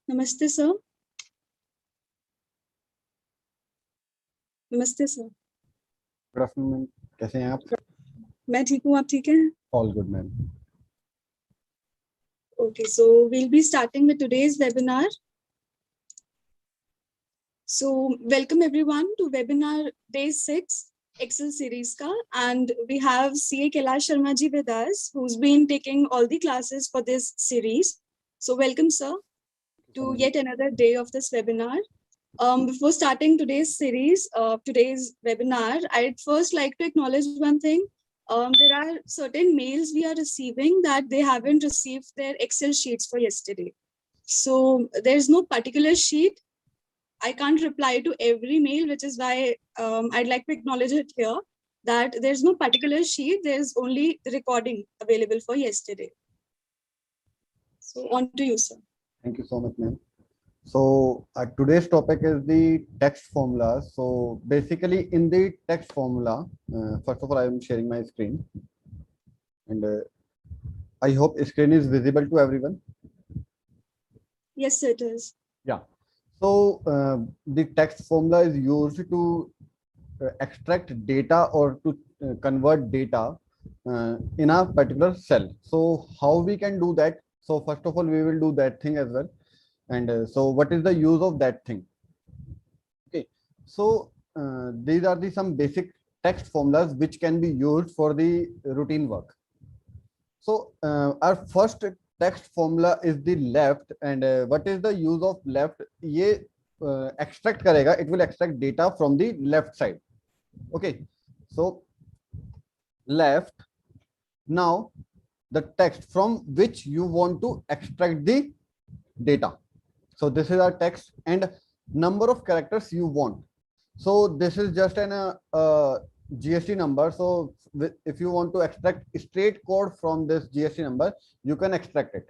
नमस्ते सर। नमस्ते sir. Good afternoon ma'am, कैसे हैं आप? मैं ठीक हूँ, आप ठीक हैं? All good ma'am. Okay, so we'll be starting with today's webinar. So welcome everyone to webinar day 6 Excel series ka, and we have CA Kailash Sharma ji with us, who's been taking all the classes for this series. So welcome sir to yet another day of this webinar. Before starting today's series, today's webinar, I'd first like to acknowledge one thing. There are certain mails we are receiving that they haven't received their Excel sheets for yesterday. So there's no particular sheet. I can't reply to every mail, which is why I'd like to acknowledge it here that there's no particular sheet. There's only the recording available for yesterday. So on to you, sir. Thank you so much, ma'am. So today's topic is the text formula. So basically in the text formula, first of all, I am sharing my screen, and I hope screen is visible to everyone. Yes, it is. Yeah. So the text formula is used to extract data or to convert data in a particular cell. So how we can do that? So first of all, we will do that thing as well. And so what is the use of that thing? Okay, so these are the some basic text formulas which can be used for the routine work. So our first text formula is the left, and what is the use of left? ये extract करेगा, it will extract data from the left side. Okay, so left. Now the text from which you want to extract the data. So this is our text and number of characters you want. So this is just an GST number. So if you want to extract straight code from this GST number, you can extract it.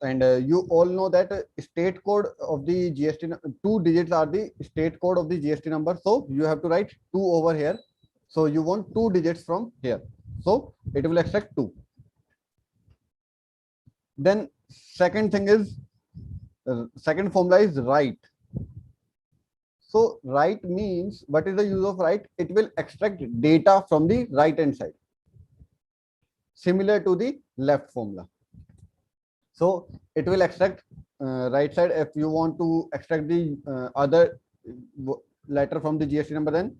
And you all know that state code of the GST, 2 digits are the state code of the GST number. So you have to write 2 over here. So you want 2 digits from here. So it will extract 2. Then second thing is, second formula is right. So right means, what is the use of right? It will extract data from the right hand side, similar to the left formula. So it will extract right side. If you want to extract the other letter from the GST number, then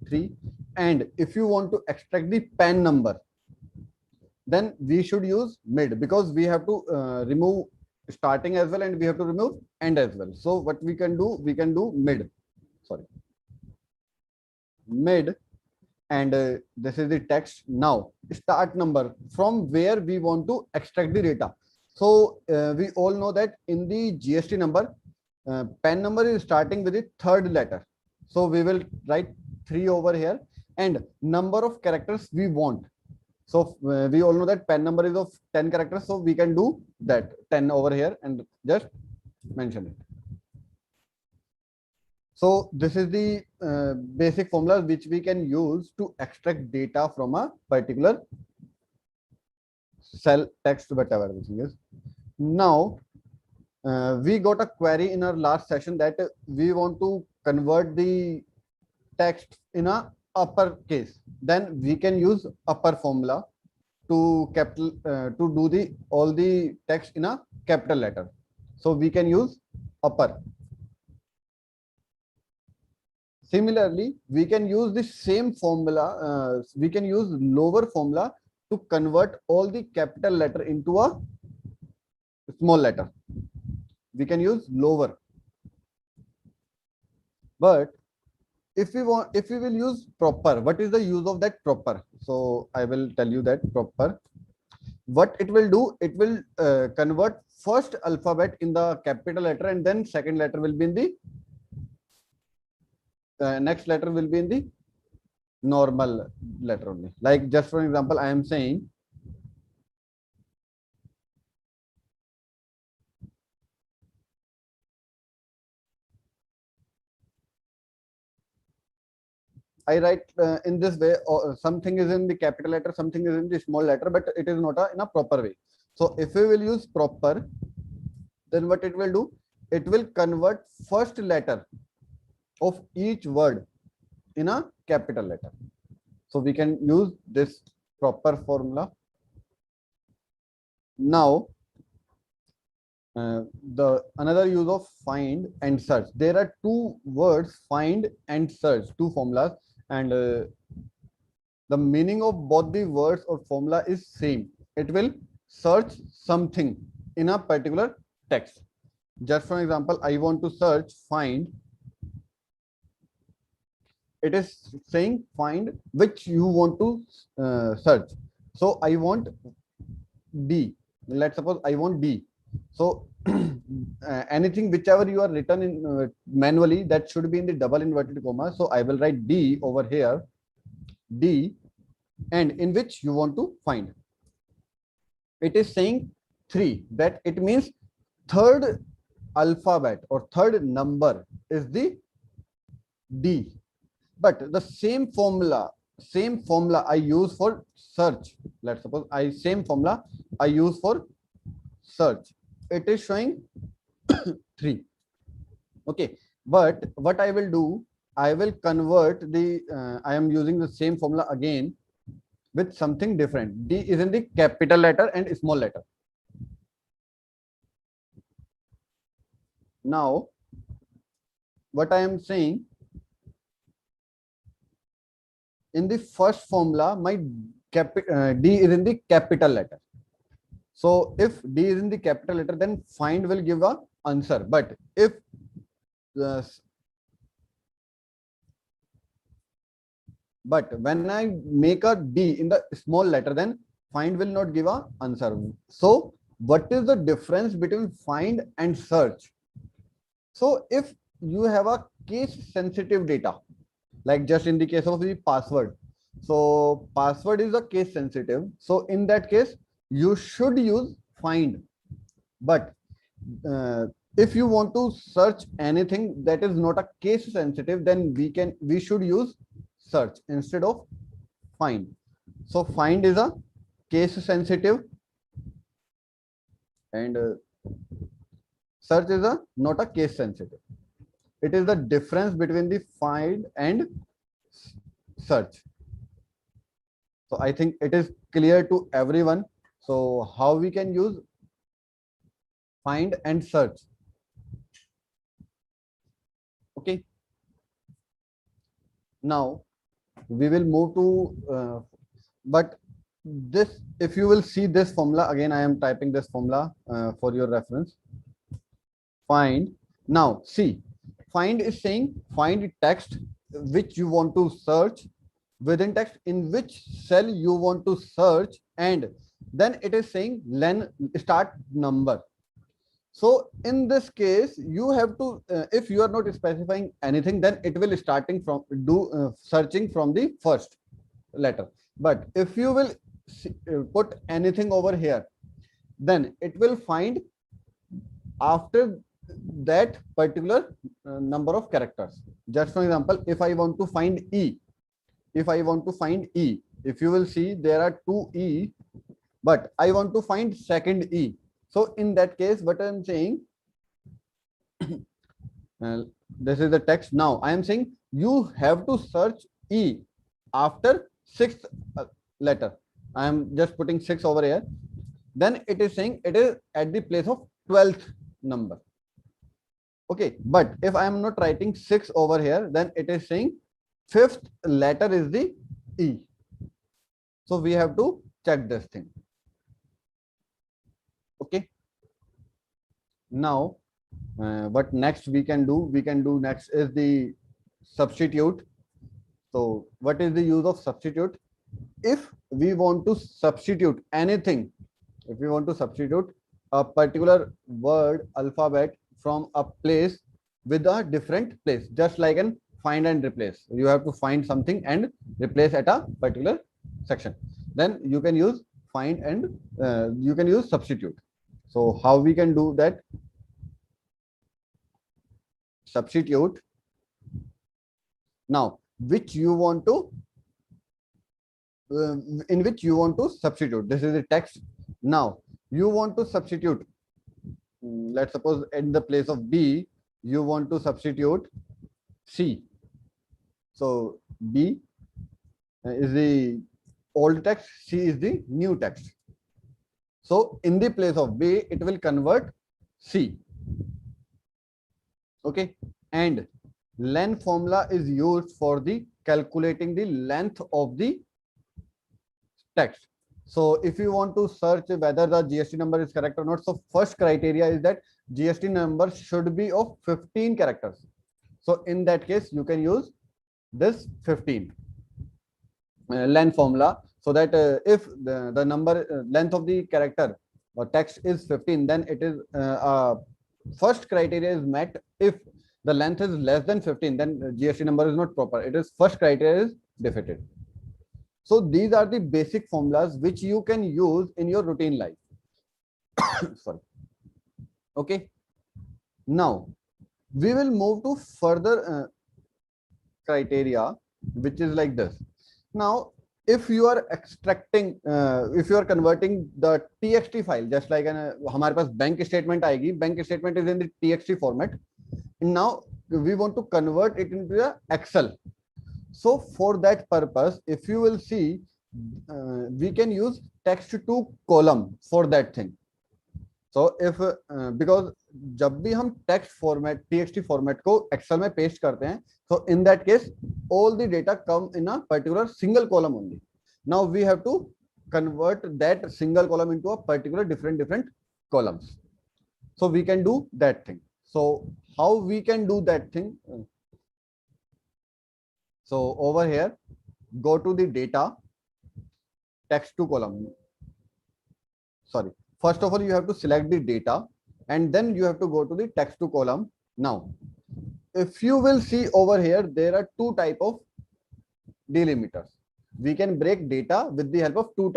3. And if you want to extract the PAN number, then we should use mid, because we have to remove starting as well and we have to remove end as well. So what we can do mid. Sorry, mid, and this is the text. Now start number, from where we want to extract the data. So we all know that in the GST number, PAN number is starting with the third letter. So we will write 3 over here, and number of characters we want. So we all know that PAN number is of 10 characters. So we can do that 10 over here and just mention it. So this is the basic formula which we can use to extract data from a particular cell, text, whatever the thing is. Now we got a query in our last session that we want to convert the text in a upper case. Then we can use upper formula to capital to do the all the text in a capital letter. So we can use upper. Similarly, we can use the same formula. We can use lower formula to convert all the capital letter into a small letter. We can use lower. But if we will use proper, what is the use of that proper? So I will tell you that proper. What it will do, it will convert first alphabet in the capital letter, and then second letter will be in the next letter will be in the normal letter only. Like just for example, I am saying I write in this way, something is in the capital letter, something is in the small letter, but it is not in a proper way. So if we will use proper, then what it will do, it will convert first letter of each word in a capital letter. So we can use this proper formula. Now, the another use of find and search. There are two words, find and search, two formulas, and the meaning of both the words or formula is same. It will search something in a particular text. Just for example, I want to search find. It is saying find which you want to search. So I want D. Let's suppose I want D. So anything whichever you are written in manually, that should be in the double inverted comma. So I will write D over here, D, and in which you want to find. It is saying 3, that it means third alphabet or third number is the D. But the same formula I use for search. Let's suppose same formula I use for search. It is showing 3. Okay, but what I will do, I will convert the I am using the same formula again with something different. D is in the capital letter and small letter. Now, what I am saying, in the first formula, my D is in the capital letter. So if D is in the capital letter, then find will give a answer. But if but when I make a D in the small letter, then find will not give a answer. So what is the difference between find and search? So if you have a case sensitive data, like just in the case of the password, so password is a case sensitive. So in that case, you should use find. But if you want to search anything that is not a case sensitive, then we should use search instead of find. So find is a case sensitive and search is not a case sensitive. It is the difference between the find and search. So I think it is clear to everyone. So how we can use find and search. Okay. Now we will move to, but this, if you will see this formula, again, I am typing this formula for your reference. Find. Now see, find is saying find text which you want to search, within text in which cell you want to search, and then it is saying len start number. So in this case, you have to, if you are not specifying anything, then it will starting from searching from the first letter. But if you will put anything over here, then it will find after that particular number of characters. Just for example, if I want to find E, if you will see, there are 2 E, but I want to find second E. So in that case, what I am saying, this is the text. Now I am saying you have to search E after 6th letter. I am just putting 6 over here. Then it is saying it is at the place of 12th number. Okay, but if I am not writing 6 over here, then it is saying 5th letter is the E. So we have to check this thing. Okay. Now, what next we can do? We can do next is the substitute. So what is the use of substitute? If we want to substitute anything, if we want to substitute a particular word alphabet from a place with a different place, just like an find and replace, you have to find something and replace at a particular section, then you can use find and you can use substitute. So how we can do that? Substitute. Now which you want to in which you want to substitute, this is the text. Now you want to substitute let's suppose in the place of B, you want to substitute C. So B is the old text, C is the new text. So in the place of B, it will convert C. Okay. And len formula is used for the calculating the length of the text. So if you want to search whether the GST number is correct or not, so first criteria is that GST number should be of 15 characters. So in that case, you can use this 15 len formula, so that if the number length of the character or text is 15, then it is first criteria is met. If the length is less than 15, then GST number is not proper. It is first criteria is defeated. So these are the basic formulas which you can use in your routine life. Sorry. Okay. Now we will move to further criteria, which is like this. Now, if you are extracting, if you are converting the TXT file, just like हमारे पास bank statement आएगी, bank statement is in the TXT format. Now we want to convert it into a Excel. So for that purpose, if you will see, we can use text to column for that thing. So if because जब भी हम text format TXT format को Excel में paste करते हैं, so in that case all the data come in a particular single column only. Now we have to convert that single column into a particular different columns. So we can do that thing. So how we can do that thing? So over here, go to the data, text to column. Sorry. First of all, you have to select the data and then you have to go to the text to column. Now, if you will see over here, there are two types of delimiters. We can break data with the help of two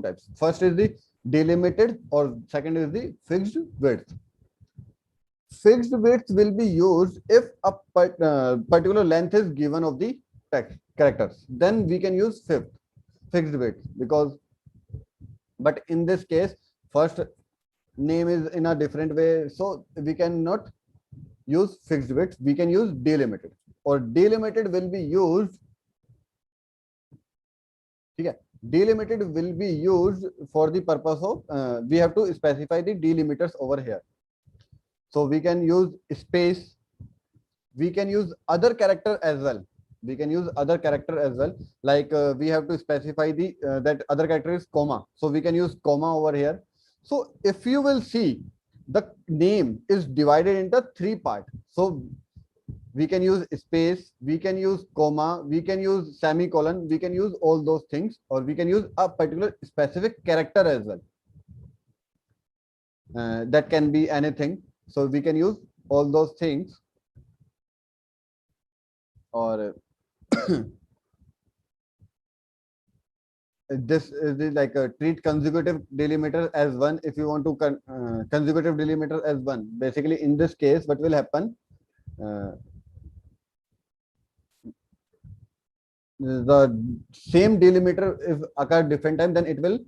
types. First is the delimited or second is the fixed width. Fixed width will be used if a particular length is given of the text characters. Then we can use fixed width because, but in this case, first name is in a different way, so we cannot use fixed width. We can use delimited, or delimited will be used. Okay, delimited will be used for the purpose of we have to specify the delimiters over here. So we can use space. We can use other character as well. We can use other character as well. Like we have to specify the that other character is comma. So we can use comma over here. So if you will see, the name is divided into three parts. So we can use space, we can use comma, we can use semicolon, we can use all those things, or we can use a particular specific character as well. That can be anything. So we can use all those things, or this is like a treat consecutive delimiter as one. If you want to consecutive delimiter as one, basically in this case, what will happen? The same delimiter if occur different time, then it will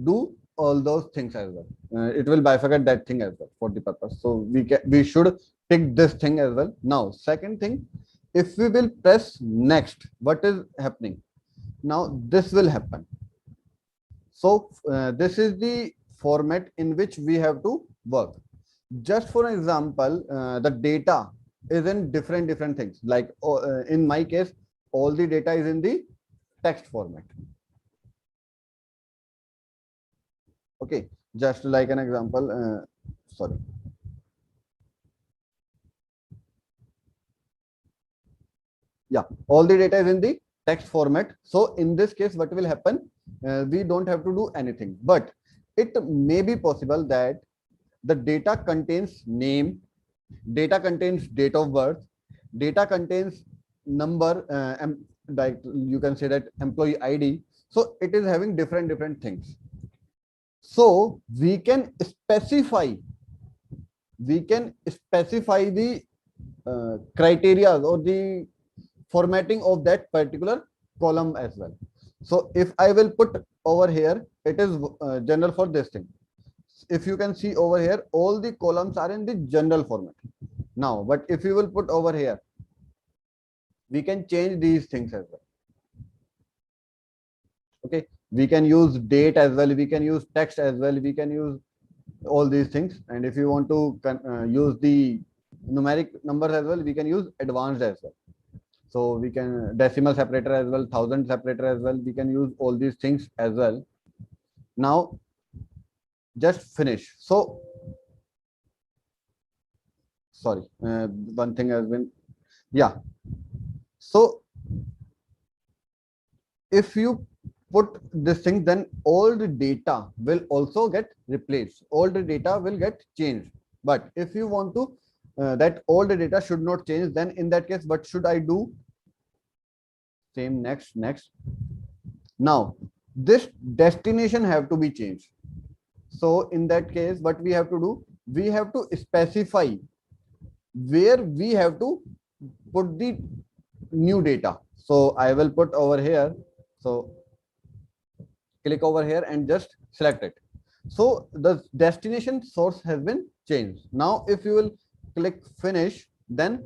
do all those things as well. It will bifurcate that thing as well for the purpose. So we should pick this thing as well. Now, second thing, if we will press next, what is happening? Now this will happen. So this is the format in which we have to work. Just for example, the data is in different things. Like in my case, all the data is in the text format. Okay, just like an example. Sorry. Yeah, all the data is in the text format. So in this case, what will happen? We don't have to do anything, but it may be possible that the data contains name, data contains date of birth, data contains number, like you can say that employee ID. So it is having different things. So we can specify the criteria or the formatting of that particular column as well. So if I will put over here, it is general for this thing. if you can see over here, all the columns are in the general format now. But if you will put over here, we can change these things as well. Okay, we can use date as well, we can use text as well, we can use all these things. And if you want to use the numeric numbers as well, we can use advanced as well. So we can decimal separator as well, thousand separator as well, we can use all these things as well. Now just finish. So sorry, one thing has been, yeah. So if you put this thing, then all the data will also get replaced, all the data will get changed. But if you want to that all the data should not change, then in that case what should I do? Same, next, next. Now this destination have to be changed. So in that case what we have to do, we have to specify where we have to put the new data. So I will put over here. So click over here and just select it. So the destination source has been changed. Now if you will click finish, then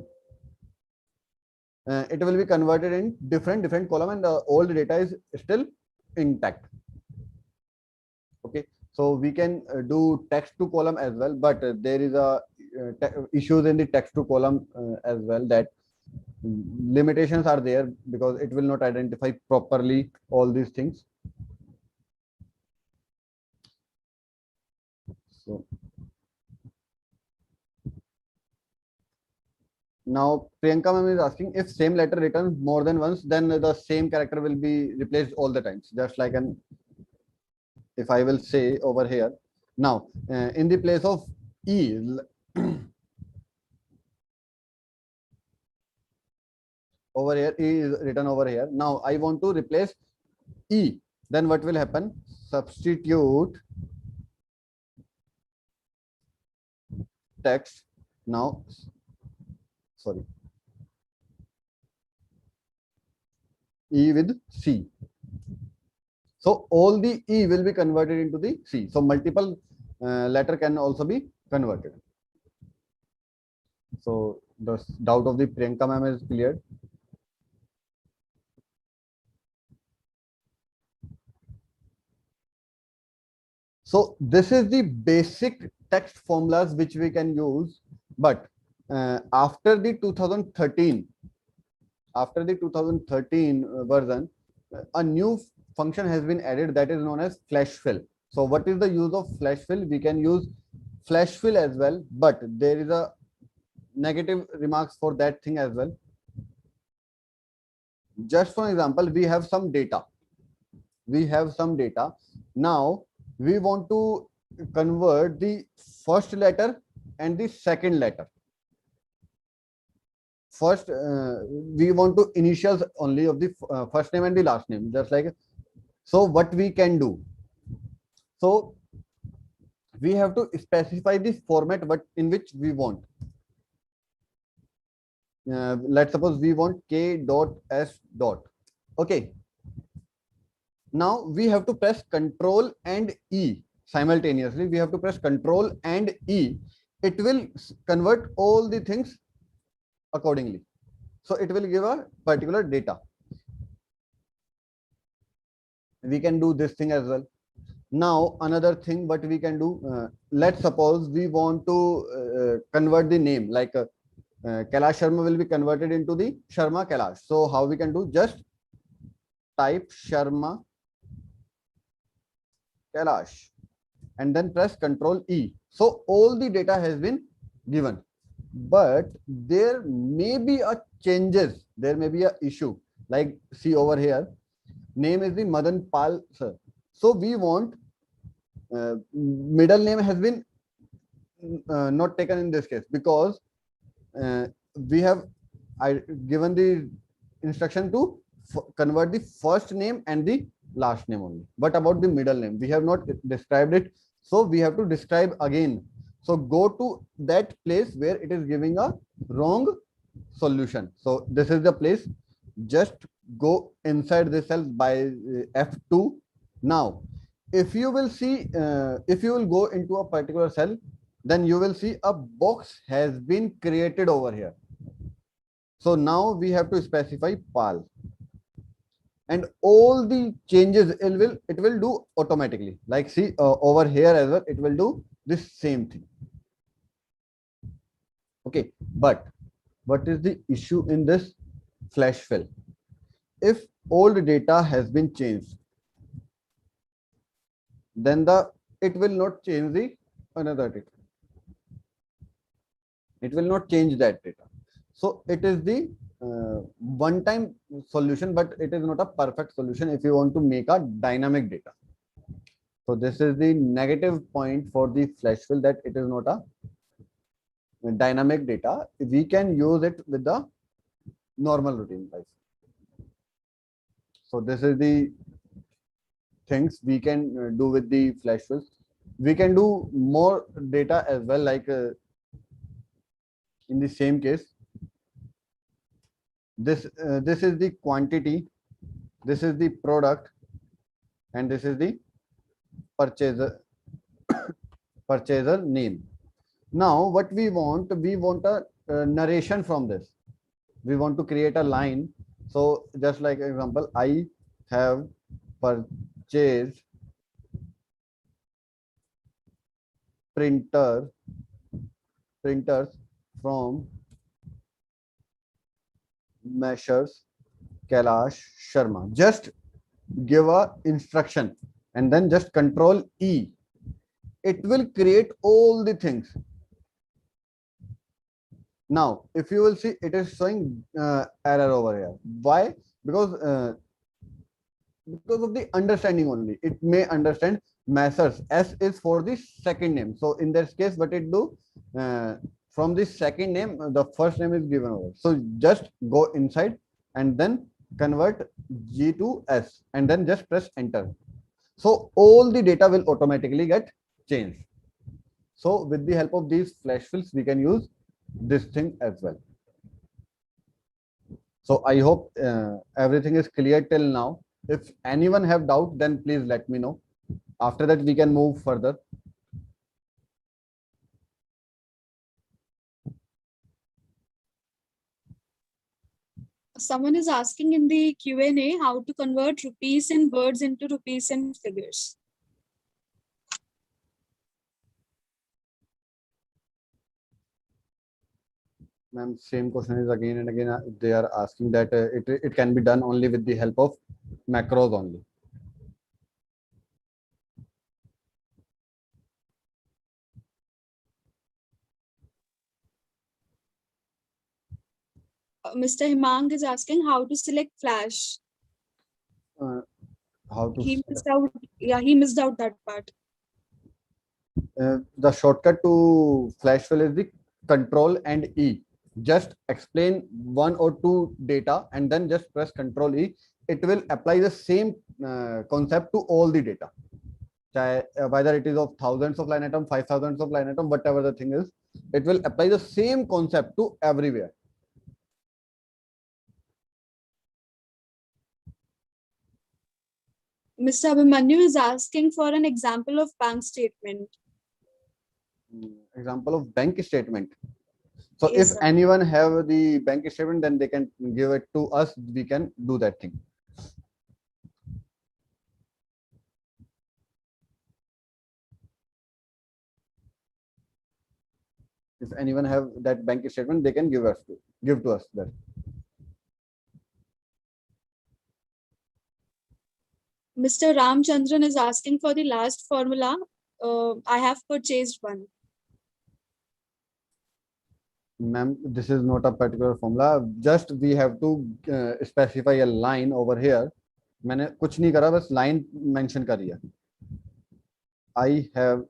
it will be converted in different column, and all the data is still intact. Okay, so we can do text to column as well, but there is a issues in the text to column as well, that limitations are there because it will not identify properly all these things. So now Priyanka ma'am is asking, if same letter returns more than once, then the same character will be replaced all the times. Just like an, if I will say over here, now in the place of E, over here, E is written over here. Now I want to replace E, then what will happen? Substitute text. Now, sorry, E with C. So all the E will be converted into the C. So multiple letter can also be converted. So the doubt of the Priyanka ma'am is cleared. So this is the basic text formulas which we can use. But after the 2013 version, a new function has been added that is known as flash fill. So what is the use of flash fill? We can use flash fill as well, but there is a negative remarks for that thing as well. Just for example, we have some data. Now we want to convert the first letter and the second letter. First, we want to initials only of the first name and the last name, just like. So what we can do? So we have to specify the format but in which we want. Let's suppose we want k.s. Okay. Now we have to press Control and E simultaneously. We have to press Control and E. It will convert all the things accordingly. So it will give a particular data. We can do this thing as well. Now another thing what we can do, let's suppose we want to convert the name, like Kailash Sharma will be converted into the Sharma Kailash. So how we can do? Just type Sharma Kailash and then press Control E. So all the data has been given, but there may be a changes, there may be a issue. Like see over here, name is the Madan Pal sir. So we want middle name has been not taken in this case because we have given the instruction to convert the first name and the last name only. But about the middle name, we have not described it. So we have to describe again. So go to that place where it is giving a wrong solution. So this is the place. Just go inside this cell by F2. Now if you will see, if you will go into a particular cell, then you will see a box has been created over here. So now we have to specify pal, and all the changes it will do automatically. Like see, over here as well, it will do this same thing. Okay, but what is the issue in this flash fill? If old data has been changed, then it will not change the another data. It will not change that data. So it is the one time solution, but it is not a perfect solution if you want to make a dynamic data. So this is the negative point for the flash fill, that it is not a dynamic data. We can use it with the normal routine life. So this is the things we can do with the flash fills. We can do more data as well, like in the same case, this is the quantity, this is the product, and this is the purchaser name. Now what we want a narration from this. We want to create a line. So just like example, I have purchased printers from measures Kailash Sharma. Just give a instruction and then just control E. It will create all the things. Now, if you will see, it is showing error over here. Why? Because of the understanding only. It may understand Messrs. S is for the second name. So in this case, what it do? From the second name, the first name is given over. So just go inside and then convert G to S and then just press enter. So all the data will automatically get changed. So with the help of these flash fills, we can use this thing as well. So I hope everything is clear till now. If anyone have doubt, then please let me know. After that, we can move further. Someone is asking in the Q&A how to convert rupees and words into rupees and figures. Ma'am, same question is again and again. They are asking that it can be done only with the help of macros only. Mr. Himang is asking how to select flash. How to He missed out. Yeah, he missed out that part. The shortcut to flash fill is the control and E. Just explain one or two data and then just press control E. It will apply the same concept to all the data. Whether it is of thousands of line item, 5,000 of line item, whatever the thing is, it will apply the same concept to everywhere. Mr. Abhimanyu is asking for an example of bank statement. Example of bank statement. So Yes, if sir. anyone have the bank statement, then they can give it to us. We can do that thing. If anyone have that bank statement, they can give to us that. Mr. Ramchandran is asking for the last formula. I have purchased one. Ma'am, this is not a particular formula. Just we have to specify a line over here. मैंने कुछ नहीं करा, बस line mention करी है. I have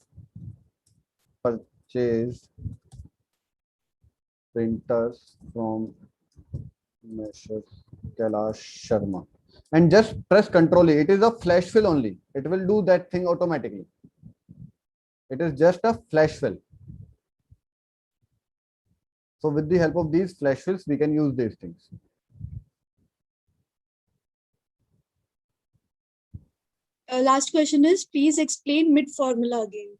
purchased printers from Messrs. Kailash Sharma. And just press Control A. It is a flash fill only. It will do that thing automatically. It is just a flash fill. So with the help of these flash fills, we can use these things. Last question is, please explain mid formula again.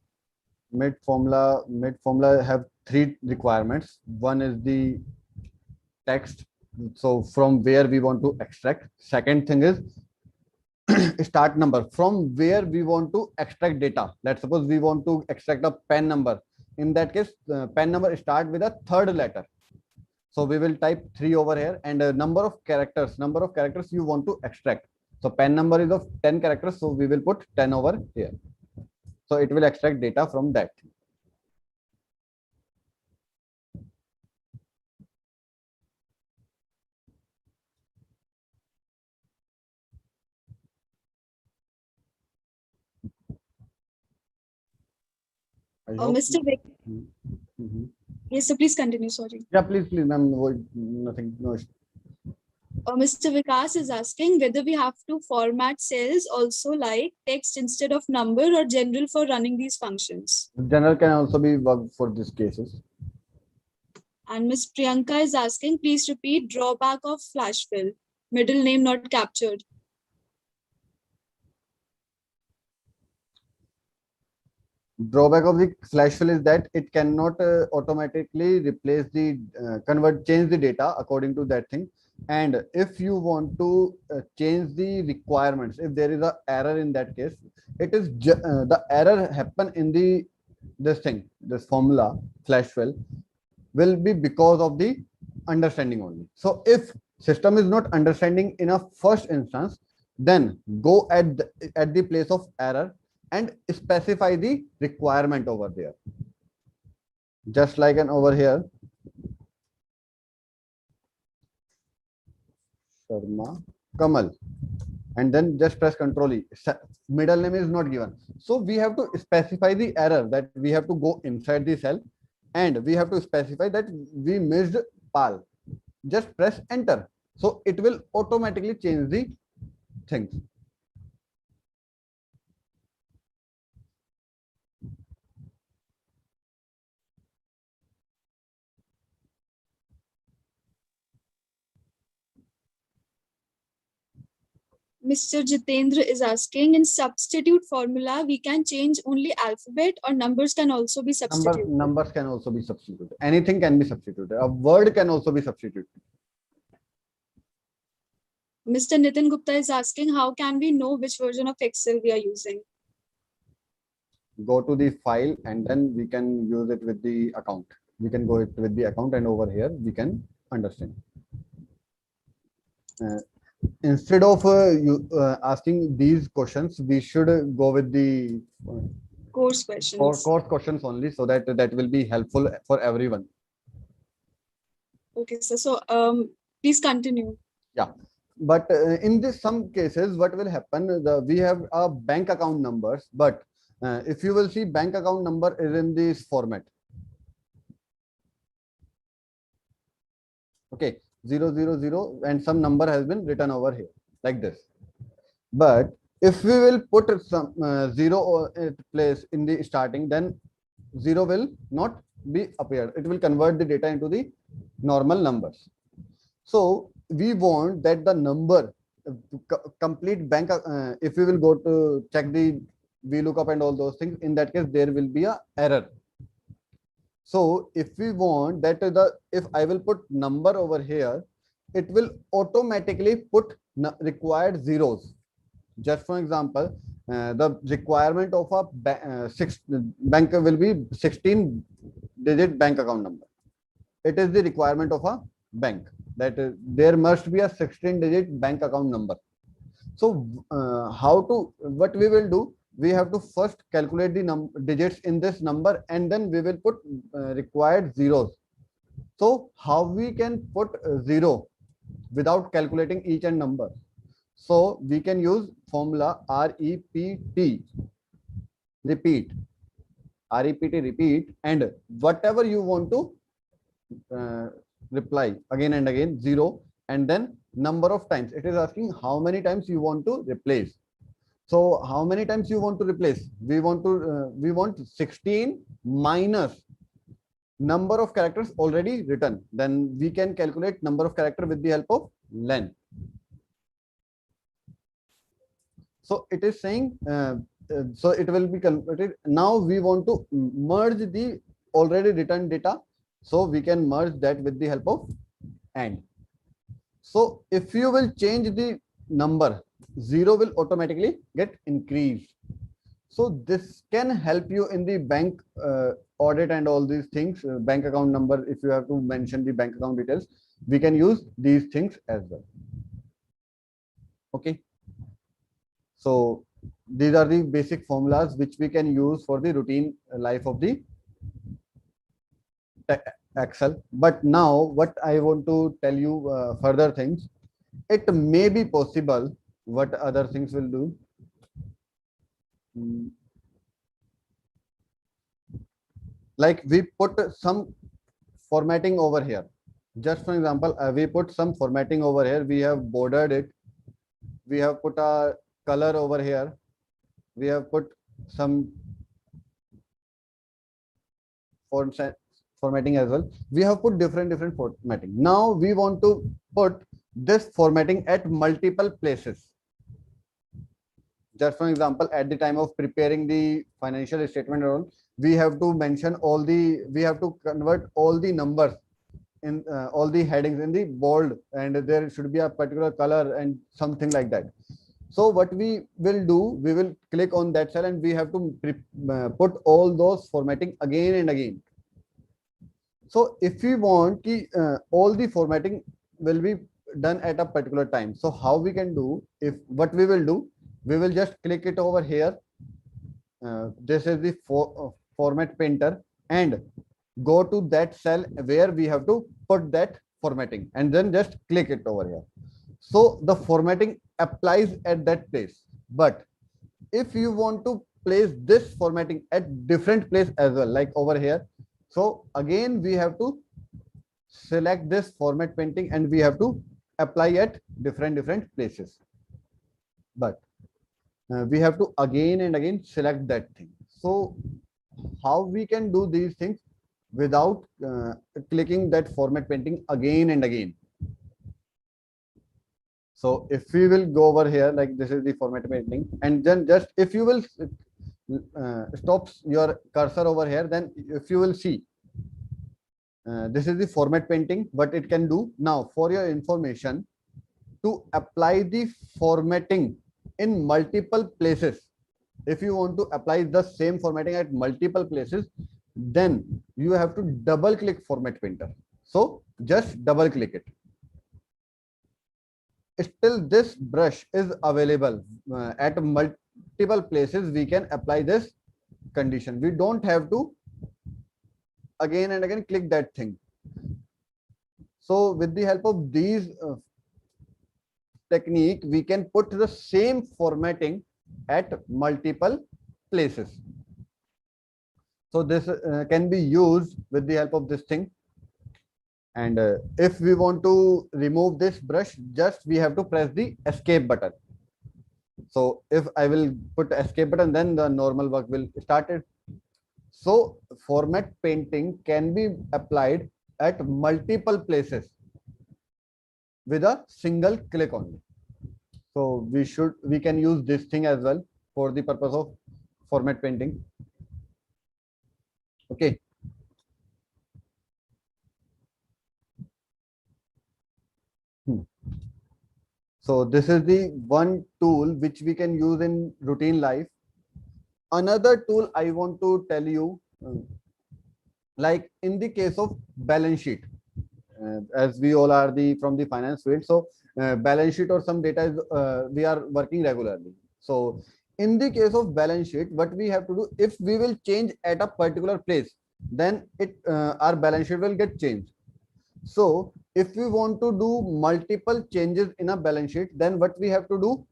Mid formula have three requirements. One is the text, so from where we want to extract. Second thing is start number, from where we want to extract data. Let's suppose we want to extract a pen number. In that case, pen number start with a third letter. So we will type 3 over here, and a number of characters you want to extract. So pen number is of 10 characters, so we will put 10 over here. So it will extract data from that. I hope. Mr. Vic, Mhm. yes, so please continue. Sorry. Yeah, please, ma'am. Nothing. No. Mr. Vikas is asking whether we have to format cells also like text instead of number, or general for running these functions. General can also be worked for these cases. And Ms. Priyanka is asking, please repeat drawback of flash fill. Middle name not captured. Drawback of the flash fill is that it cannot automatically replace the change the data according to that thing. And if you want to change the requirements, if there is a error in that case, it is the error happen in this formula flash fill will be because of the understanding only. So if system is not understanding in a first instance, then go at the place of error and specify the requirement over there. Just like an over here, Sharma Kamal, and then just press Control E. Middle name is not given, so we have to specify the error, that we have to go inside the cell and we have to specify that we missed PAL. Just press enter, so it will automatically change the things. Mr. Jitendra is asking, in substitute formula, we can change only alphabet, or numbers can also be substituted? Numbers can also be substituted. Anything can be substituted. A word can also be substituted. Mr. Nitin Gupta is asking, how can we know which version of Excel we are using? Go to the file and then we can use it with the account. We can go it with the account, and over here we can understand. Instead of asking these questions, we should go with the Course questions. course questions only, so that will be helpful for everyone. Okay, sir. So please continue. Yeah, but in this some cases, what will happen? We have a bank account numbers, but if you will see, bank account number is in this format. Okay, 000, and some number has been written over here like this. But if we will put some zero place in the starting, then zero will not be appeared. It will convert the data into the normal numbers. So we want that the number complete bank. If we will go to check the VLOOKUP and all those things, in that case there will be a error. So if we want that if I will put number over here, it will automatically put required zeros. Just for example, the requirement of a bank will be 16-digit bank account number. It is the requirement of a bank, that there must be a 16-digit bank account number. So what we will do, we have to first calculate the digits in this number, and then we will put required zeros. So how we can put zero without calculating each and number? So we can use formula REPT, repeat, repeat, and whatever you want to reply again and again, zero, and then number of times. It is asking how many times you want to replace. So how many times you want to replace? We want 16 minus number of characters already written. Then we can calculate number of character with the help of len. So it is saying, so it will be converted. Now we want to merge the already written data. So we can merge that with the help of AND. So if you will change the number, 0 will automatically get increased. So this can help you in the bank audit and all these things. Bank account number, if you have to mention the bank account details, we can use these things as well. Okay. So these are the basic formulas which we can use for the routine life of the Excel. But now what I want to tell you further things, it may be possible what other things will do. Like we put some formatting over here. Just for example, we put some formatting over here. We have bordered it. We have put a color over here. We have put some formatting as well. We have put different formatting. Now we want to put this formatting at multiple places. Just for example, at the time of preparing the financial statement, we have to mention all the, we have to convert all the numbers in all the headings in the bold, and there should be a particular color and something like that. So what we will do, we will click on that cell and we have to put all those formatting again and again. So if we want all the formatting will be done at a particular time, so how we can do, if what we will do, we will just click it over here. This is the format painter, and go to that cell where we have to put that formatting, and then just click it over here. So the formatting applies at that place. But if you want to place this formatting at different place as well, like over here, so again we have to select this format painting and we have to apply at different places. But we have to again and again select that thing. So how we can do these things without clicking that format painting again and again? So if we will go over here, like this is the format painting, and then just if you will stop your cursor over here, then if you will see, this is the format painting, what it can do. Now for your information, to apply the formatting in multiple places, if you want to apply the same formatting at multiple places, then you have to double click format painter. So just double click it. Still this brush is available at multiple places. We can apply this condition. We don't have to again and again click that thing. So with the help of these technique, we can put the same formatting at multiple places. So this can be used with the help of this thing. And if we want to remove this brush, just we have to press the escape button. So if I will put escape button, then the normal work will start it. So format painting can be applied at multiple places with a single click only. So we can use this thing as well for the purpose of format painting. Okay. So this is the one tool which we can use in routine life. Another tool I want to tell you, like in the case of balance sheet, as we all are from the finance field, so balance sheet or some data is we are working regularly. So in the case of balance sheet, what we have to do, if we will change at a particular place, then our balance sheet will get changed. So if we want to do multiple changes in a balance sheet, then what we have to do,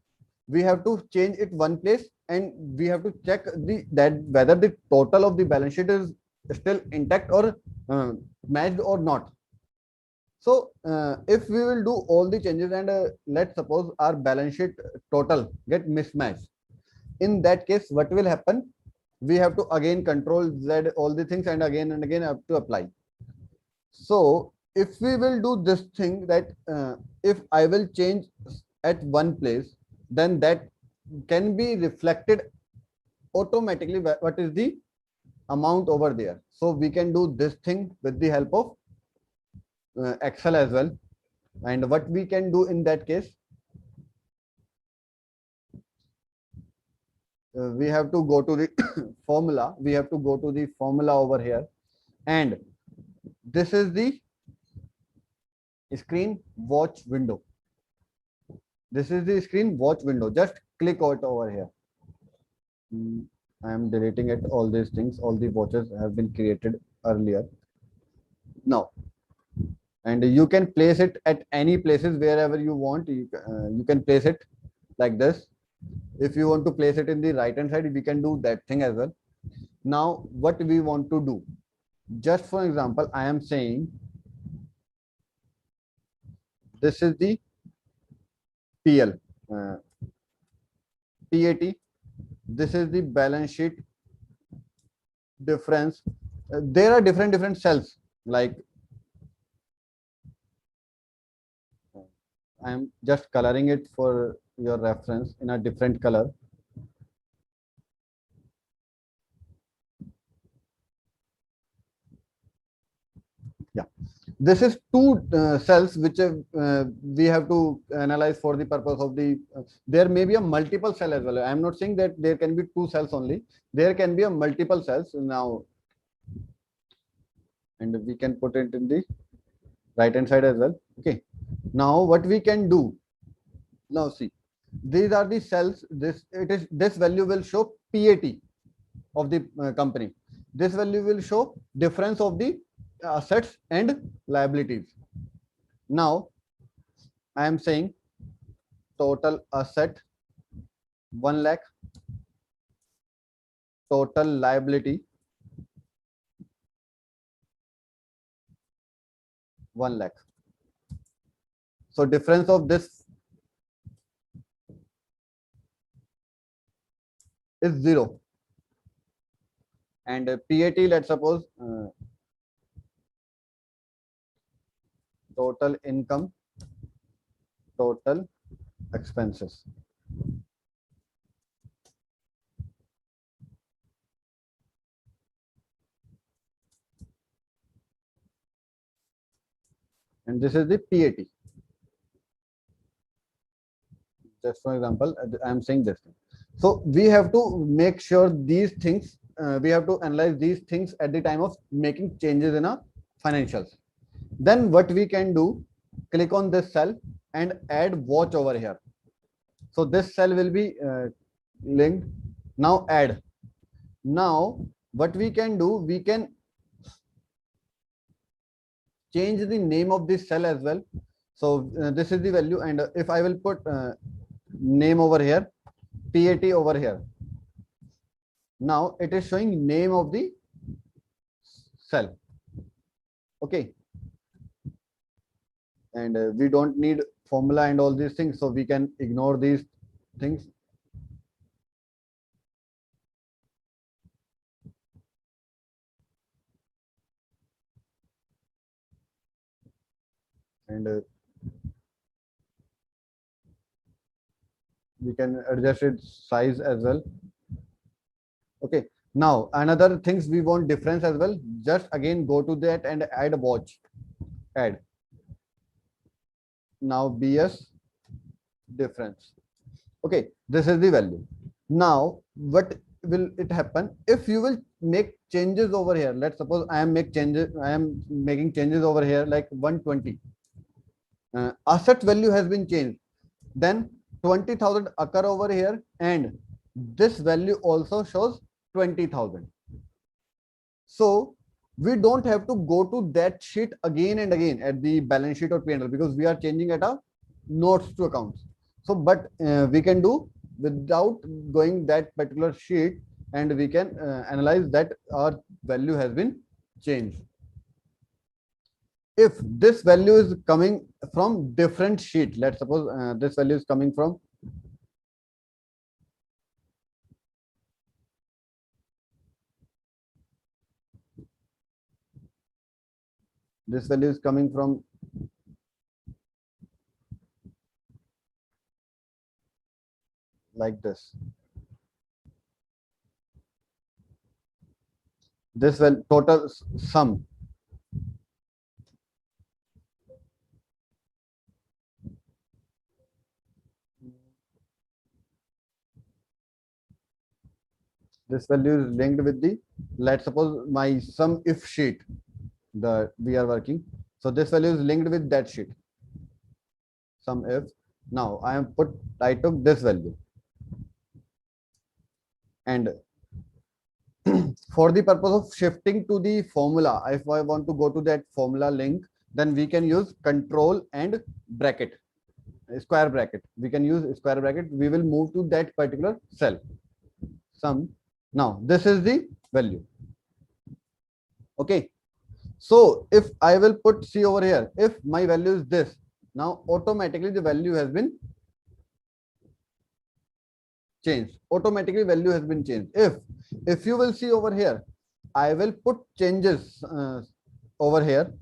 we have to change it one place, and we have to check that whether the total of the balance sheet is still intact or matched or not. So if we will do all the changes, and let's suppose our balance sheet total get mismatched, in that case what will happen, we have to again control Z all the things and again have to apply. So if we will do this thing, that if I will change at one place, then that can be reflected automatically what is the amount over there. So we can do this thing with the help of Excel as well. And what we can do in that case, we have to go to the formula. We have to go to the formula over here, and this is the screen watch window. This is the screen watch window. Just click it over here. I am deleting it. All these things, all the watches have been created earlier. Now, and you can place it at any places wherever you want. You can place it like this. If you want to place it in the right hand side, we can do that thing as well. Now, what we want to do, just for example, I am saying this is the PL, PAT. This is the balance sheet difference. There are different cells. Like I am just coloring it for your reference in a different color. Yeah, this is two cells which we have to analyze for the purpose of the. There may be a multiple cell as well. I am not saying that there can be two cells only. There can be a multiple cells now, and we can put it in the right hand side as well. Okay. Now what we can do. Now see, these are the cells. This value will show PAT of the company. This value will show difference of the assets and liabilities. Now I am saying total asset 1 lakh, total liability 1 lakh. So difference of this is 0. And PAT, let's suppose total income, total expenses. And this is the PAT. Just for example, I am saying this thing. So we have to make sure these things, we have to analyze these things at the time of making changes in our financials. Then what we can do, click on this cell and add watch over here. So this cell will be linked. Now add. Now what we can do, we can change the name of this cell as well. So this is the value, and if I will put name over here, PAT over here. Now it is showing name of the cell. Okay. And we don't need formula and all these things, so we can ignore these things. And we can adjust its size as well. Okay. Now another things we want difference as well. Just again go to that and add a watch. Add. Now BS difference. Okay, this is the value. Now what will it happen if you will make changes over here? Let's suppose I am making changes over here like 120. Asset value has been changed. Then 20,000 occur over here, and this value also shows 20,000. So we don't have to go to that sheet again and again at the balance sheet or P&L, because we are changing at a notes to accounts. So but we can do without going that particular sheet, and we can analyze that our value has been changed. If this value is coming from different sheet, let's suppose this value is coming from like this. This will total sum. This value is linked with the, let's suppose my sum if sheet that we are working. So this value is linked with that sheet. Sum if. Now I took this value, and for the purpose of shifting to the formula, if I want to go to that formula link, then we can use control and bracket, square bracket. We can use square bracket. We will move to that particular cell. Sum. Now this is the value. Okay. So if I will put C over here, if my value is this, now automatically the value has been changed. Automatically value has been changed. If you will see over here, I will put changes over here.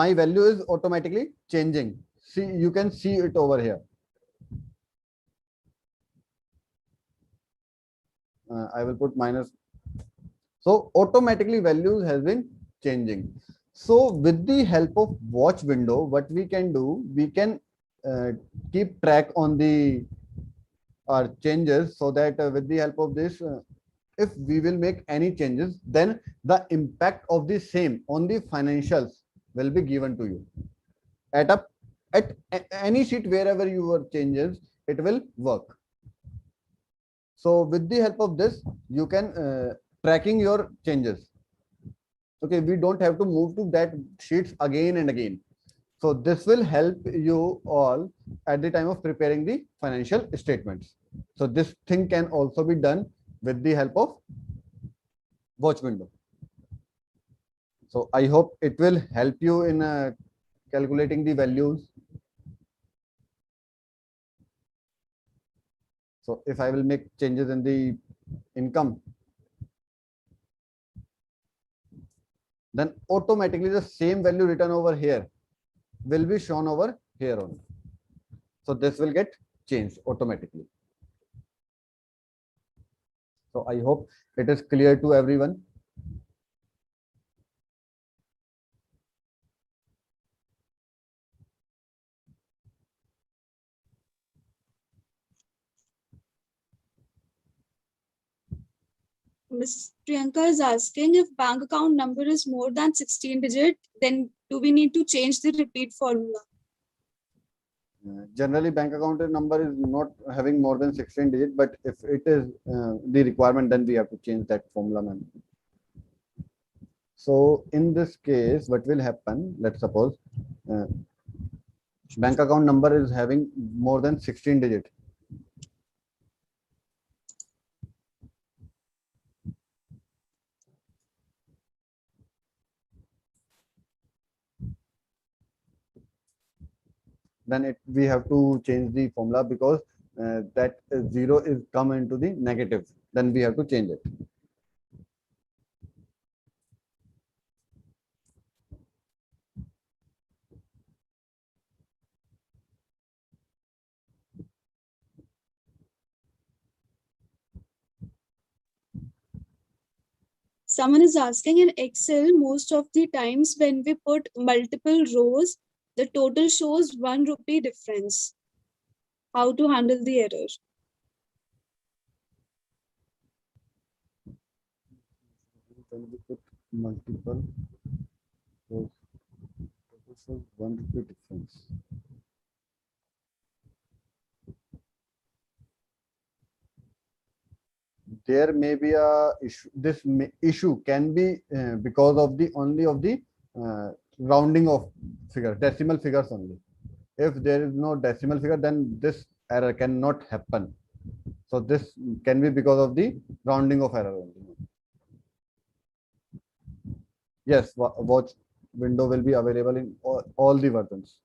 My value is automatically changing. See, you can see it over here. I will put minus. So automatically values has been changing. So with the help of watch window, what we can do, we can keep track on the our changes, so that with the help of this, if we will make any changes, then the impact of the same on the financials will be given to you at any sheet wherever your changes, it will work. So with the help of this, you can tracking your changes. Okay, we don't have to move to that sheets again and again. So this will help you all at the time of preparing the financial statements. So this thing can also be done with the help of watch window. So I hope it will help you in calculating the values. So if I will make changes in the income, then automatically the same value written over here will be shown over here only. So this will get changed automatically. So I hope it is clear to everyone. Ms. Priyanka is asking, if bank account number is more than 16 digit, then do we need to change the repeat formula? Generally, bank account number is not having more than 16 digit, but if it is the requirement, then we have to change that formula, man. So in this case, what will happen? Let's suppose bank account number is having more than 16 digit. Then we have to change the formula, because that zero is come into the negative. Then we have to change it. Someone is asking, in Excel, most of the times when we put multiple rows, the total shows ₹1 difference. How to handle the error? When we put multiple rows, this is ₹1 difference. There may be a issue. This issue can be because of the only of the rounding of figure, decimal figures only. If there is no decimal figure, then this error cannot happen. So this can be because of the rounding of error only. Yes, watch window will be available in all the versions.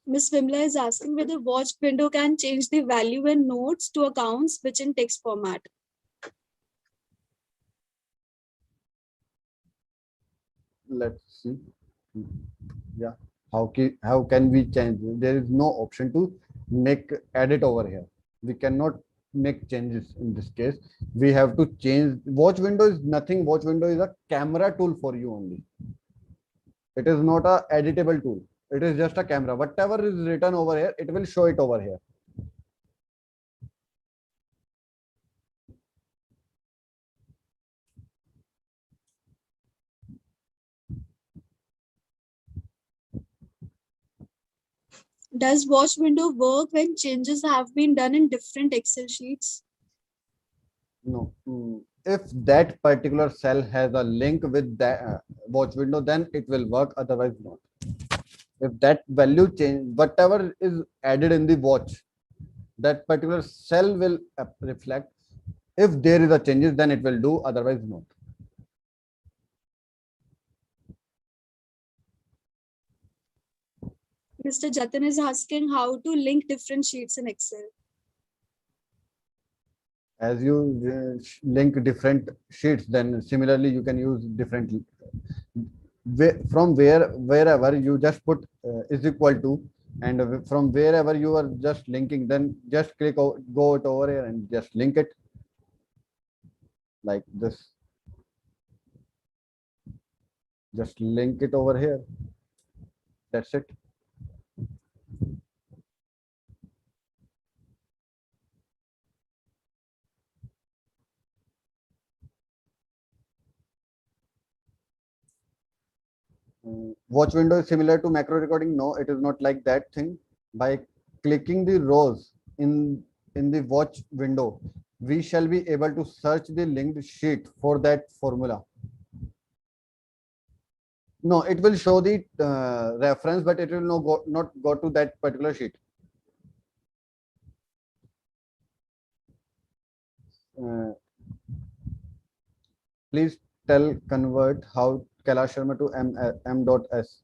Miss Vimla is asking whether watch window can change the value and notes to accounts which in text format. Let's see. Yeah. How can we change? There is no option to make edit over here. We cannot make changes in this case. We have to change. Watch window is nothing. Watch window is a camera tool for you only. It is not a editable tool. It is just a camera. Whatever is written over here, it will show it over here. Does watch window work when changes have been done in different Excel sheets? No. If that particular cell has a link with that watch window, then it will work. Otherwise, not. If that value change, whatever is added in the watch, that particular cell will reflect. If there is a changes, then it will do. Otherwise, not. Mr. Jatin is asking how to link different sheets in Excel. As you link different sheets, then similarly you can use different from wherever you just put is equal to, and from wherever you are just linking, then just go it over here and just link it like this. Just link it over here. That's it. Watch window is similar to macro recording. No, it is not like that thing. By clicking the rows in the watch window, we shall be able to search the linked sheet for that formula. No, it will show the reference, but it will not go to that particular sheet. Please tell convert how Kailash Sharma to m.s.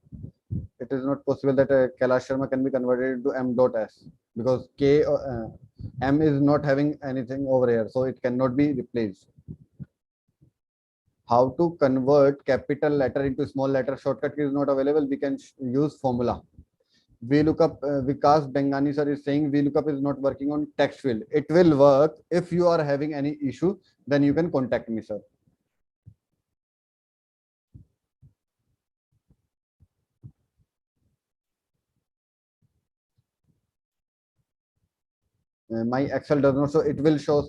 It is not possible that Kailash Sharma can be converted to m.s because m is not having anything over here, so it cannot be replaced. How to convert capital letter into small letter? Shortcut is not available. We can use formula. VLOOKUP, Vikas Bengani sir is saying VLOOKUP is not working on text field. It will work. If you are having any issue, then you can contact me, sir. My Excel does not show. It will show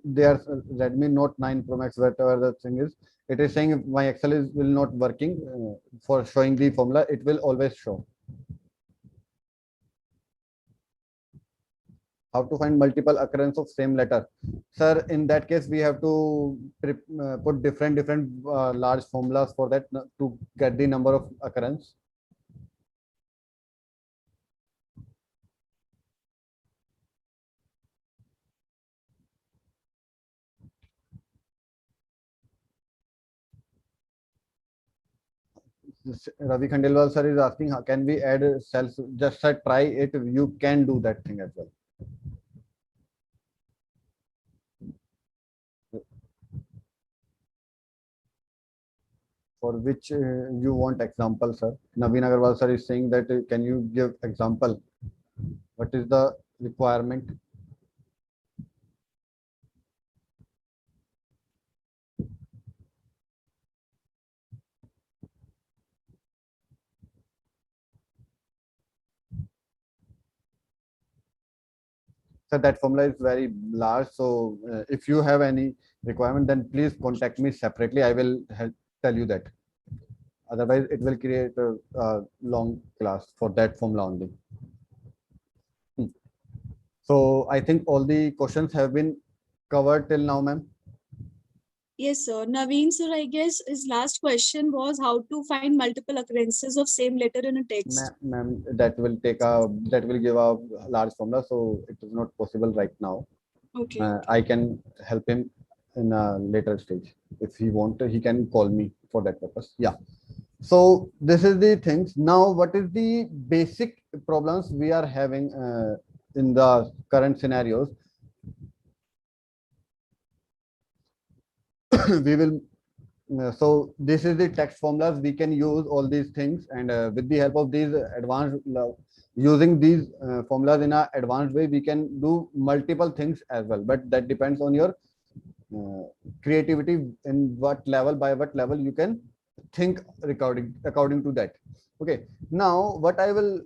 their Redmi Note 9 Pro Max, whatever the thing is. It is saying my Excel will not working for showing the formula. It will always show. How to find multiple occurrence of same letter? Sir, in that case, we have to put different large formulas for that to get the number of occurrence. Ravi Khandelwal sir is asking, how can we add cells? Just try it. You can do that thing as well. For which you want example, sir? Naveen Agarwal sir is saying that can you give example? What is the requirement? So that formula is very large. So if you have any requirement, then please contact me separately. I will tell you that. Otherwise, it will create a long class for that formula only. So I think all the questions have been covered till now, ma'am. Yes, sir. Naveen, sir, I guess his last question was how to find multiple occurrences of same letter in a text. Ma'am, that will give a large formula, so it is not possible right now. Okay. I can help him in a later stage. If he want, he can call me for that purpose. Yeah. So this is the things. Now what is the basic problems we are having in the current scenarios? We will so this is the text formulas. We can use all these things, and with the help of these using these formulas in a advanced way, we can do multiple things as well, but that depends on your uh, creativity, in what level, by what level you can think according to that. Okay, now what I will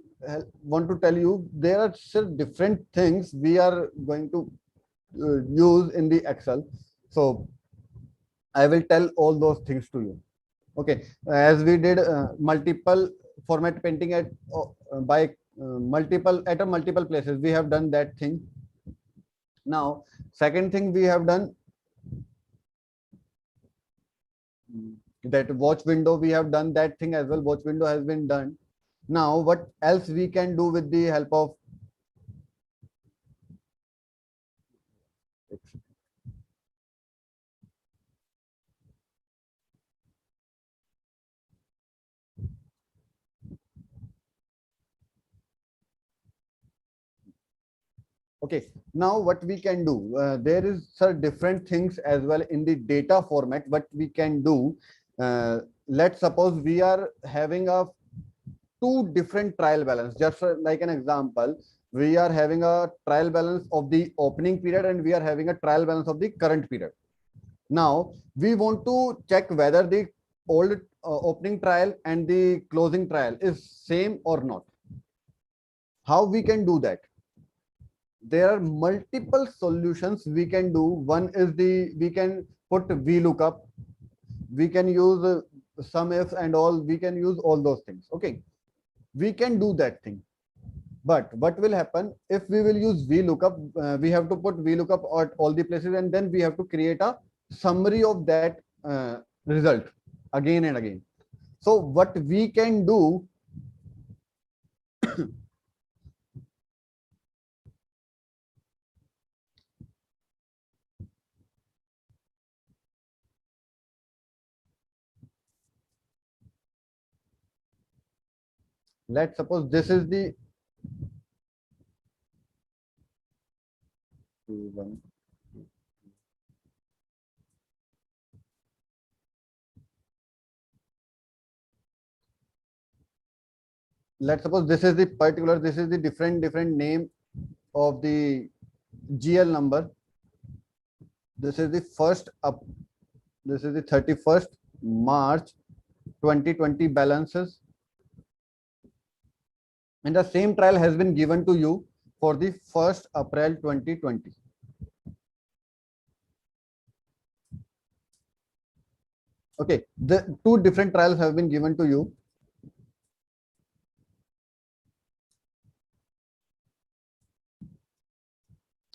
want to tell you, there are still different things we are going to use in the Excel. So I will tell all those things to you. Okay, as we did multiple format painting at by multiple at a multiple places, we have done that thing. Now second thing we have done, that watch window, we have done that thing as well. Watch window has been done. Now what else we can do with the help of, okay, now what we can do, there is some different things as well in the data format. What we can do, let's suppose we are having a two different trial balance. Just like an example, we are having a trial balance of the opening period and we are having a trial balance of the current period. Now we want to check whether the old opening trial and the closing trial is same or not. How we can do that? There are multiple solutions we can do. One is the, we can put VLOOKUP, we can use sum ifs and all, we can use all those things. Okay, we can do that thing. But what will happen if we will use VLOOKUP? We have to put VLOOKUP at all the places, and then we have to create a summary of that result again and again. So what we can do, let's suppose this is the let's suppose this is the particular, this is the different name of the GL number. This is the first up, this is the 31st March 2020 balances, and the same trial has been given to you for the 1st April 2020. Okay, the two different trials have been given to you.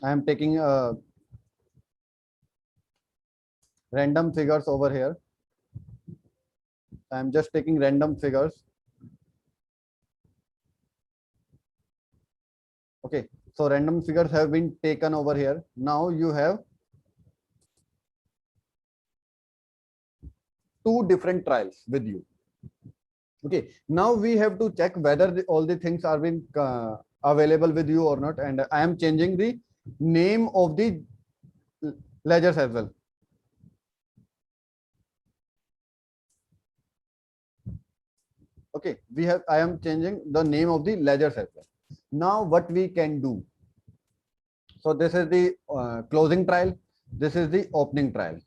I am taking random figures over here. I am just taking random figures. Okay, so random figures have been taken over here. Now you have two different trials with you. Okay, now we have to check whether all the things are being available with you or not, and I am changing the name of the ledgers as well. Okay, we have, I am changing the name of the ledgers as well. Now what we can do, so this is the closing trial, this is the opening trial.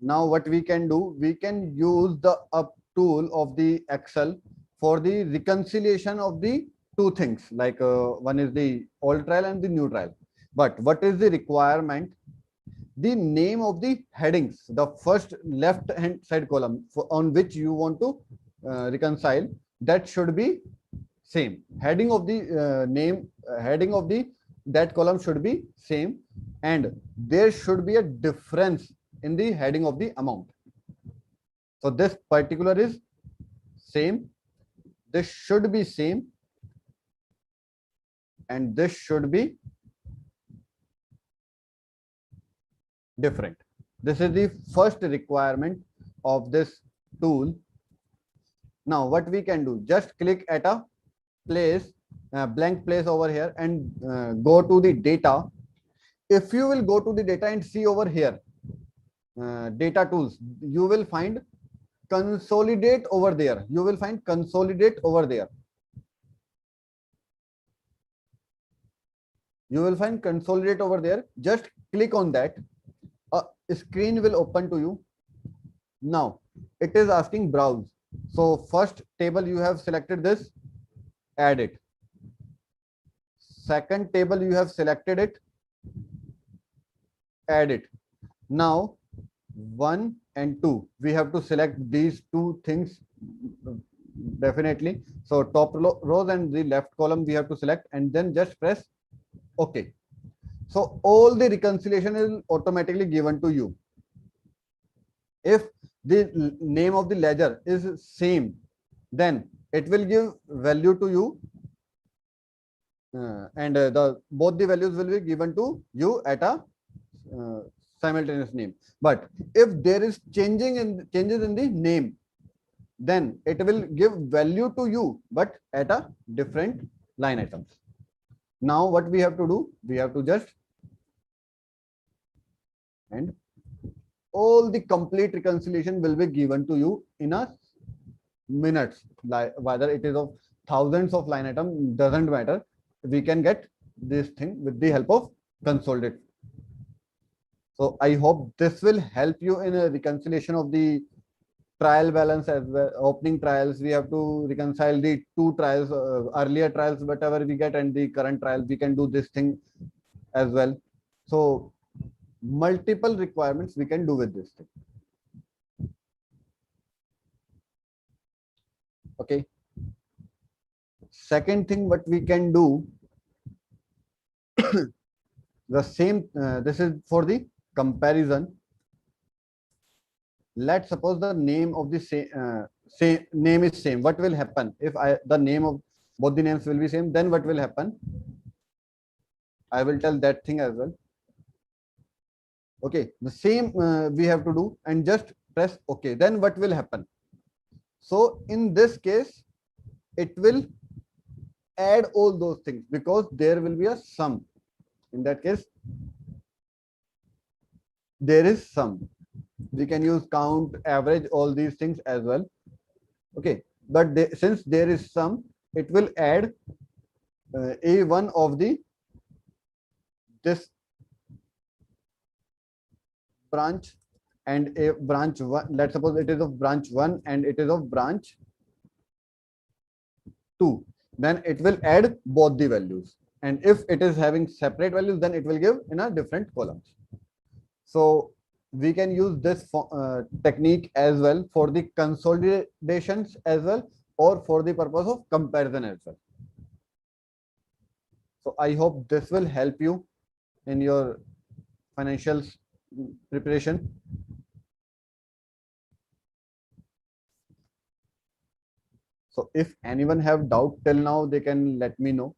Now what we can do, we can use the up tool of the Excel for the reconciliation of the two things, like one is the old trial and the new trial. But what is the requirement? The name of the headings, the first left hand side column on which you want to reconcile, that should be same. Heading of the heading of the that column should be same, and there should be a difference in the heading of the amount. So this particular is same, this should be same, and this should be different. This is the first requirement of this tool. Now what we can do, just click at a place, blank place over here, and go to the data. If you will go to the data and see over here, data tools, you will find consolidate over there. You will find consolidate over there. You will find consolidate over there. Just click on that. A screen will open to you. Now it is asking browse. So first table you have selected this, add it. Second table you have selected it, add it. Now 1 and 2, we have to select these two things definitely. So top rows and the left column we have to select, and then just press OK. So all the reconciliation is automatically given to you. If the name of the ledger is same, then it will give value to you, and both the values will be given to you at a simultaneous name. But if there is changes in the name, then it will give value to you, but at a different line items. Now what we have to do, we have to just, and all the complete reconciliation will be given to you in a minutes. Like whether it is of thousands of line item, doesn't matter. We can get this thing with the help of consolidate. So I hope this will help you in a reconciliation of the trial balance as well. Opening trials, we have to reconcile the two trials, earlier trials, whatever we get, and the current trial. We can do this thing as well. So multiple requirements we can do with this thing. Okay. Second thing, what we can do, the same, this is for the comparison. Let's suppose the name of the same name is same. What will happen if the name of both the names will be same? Then what will happen? I will tell that thing as well. Okay, the same we have to do, and just press OK. Then what will happen? So in this case, it will add all those things because there will be a sum. In that case, there is sum. We can use count, average, all these things as well. Okay, but since there is sum, it will add a one of the this branch and a branch one. Let's suppose it is of branch 1 and it is of branch 2. Then it will add both the values. And if it is having separate values, then it will give in a different columns. So we can use this technique as well for the consolidations as well, or for the purpose of comparison as well. So I hope this will help you in your financial preparation. So if anyone have doubt till now, they can let me know.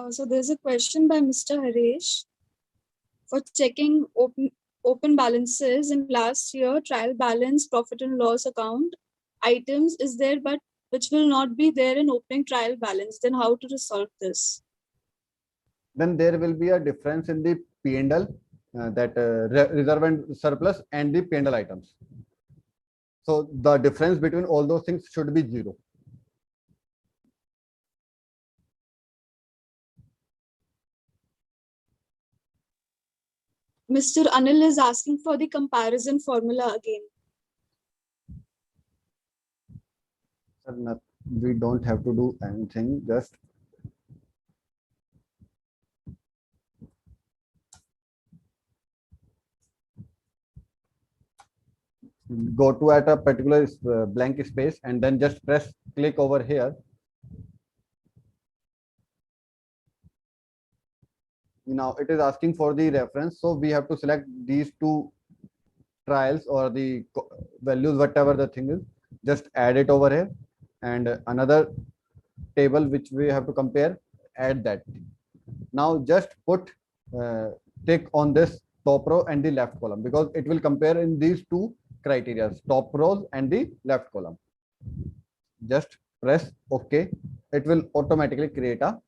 So there's a question by Mr. Harish for checking open balances in last year trial balance profit and loss account items is there, but which will not be there in opening trial balance. Then how to resolve this? Then there will be a difference in the P&L, that reserve and surplus, and the P&L items. So the difference between all those things should be 0. Mr. Anil is asking for the comparison formula again. Sir, we don't have to do anything, just go to at a particular blank space and then just press click over here. Now it is asking for the reference, so we have to select these two trials or the values, whatever the thing is, just add it over here, and another table which we have to compare, add that. Now just put tick on this top row and the left column, because it will compare in these two criteria, top rows and the left column. Just press OK. It will automatically create a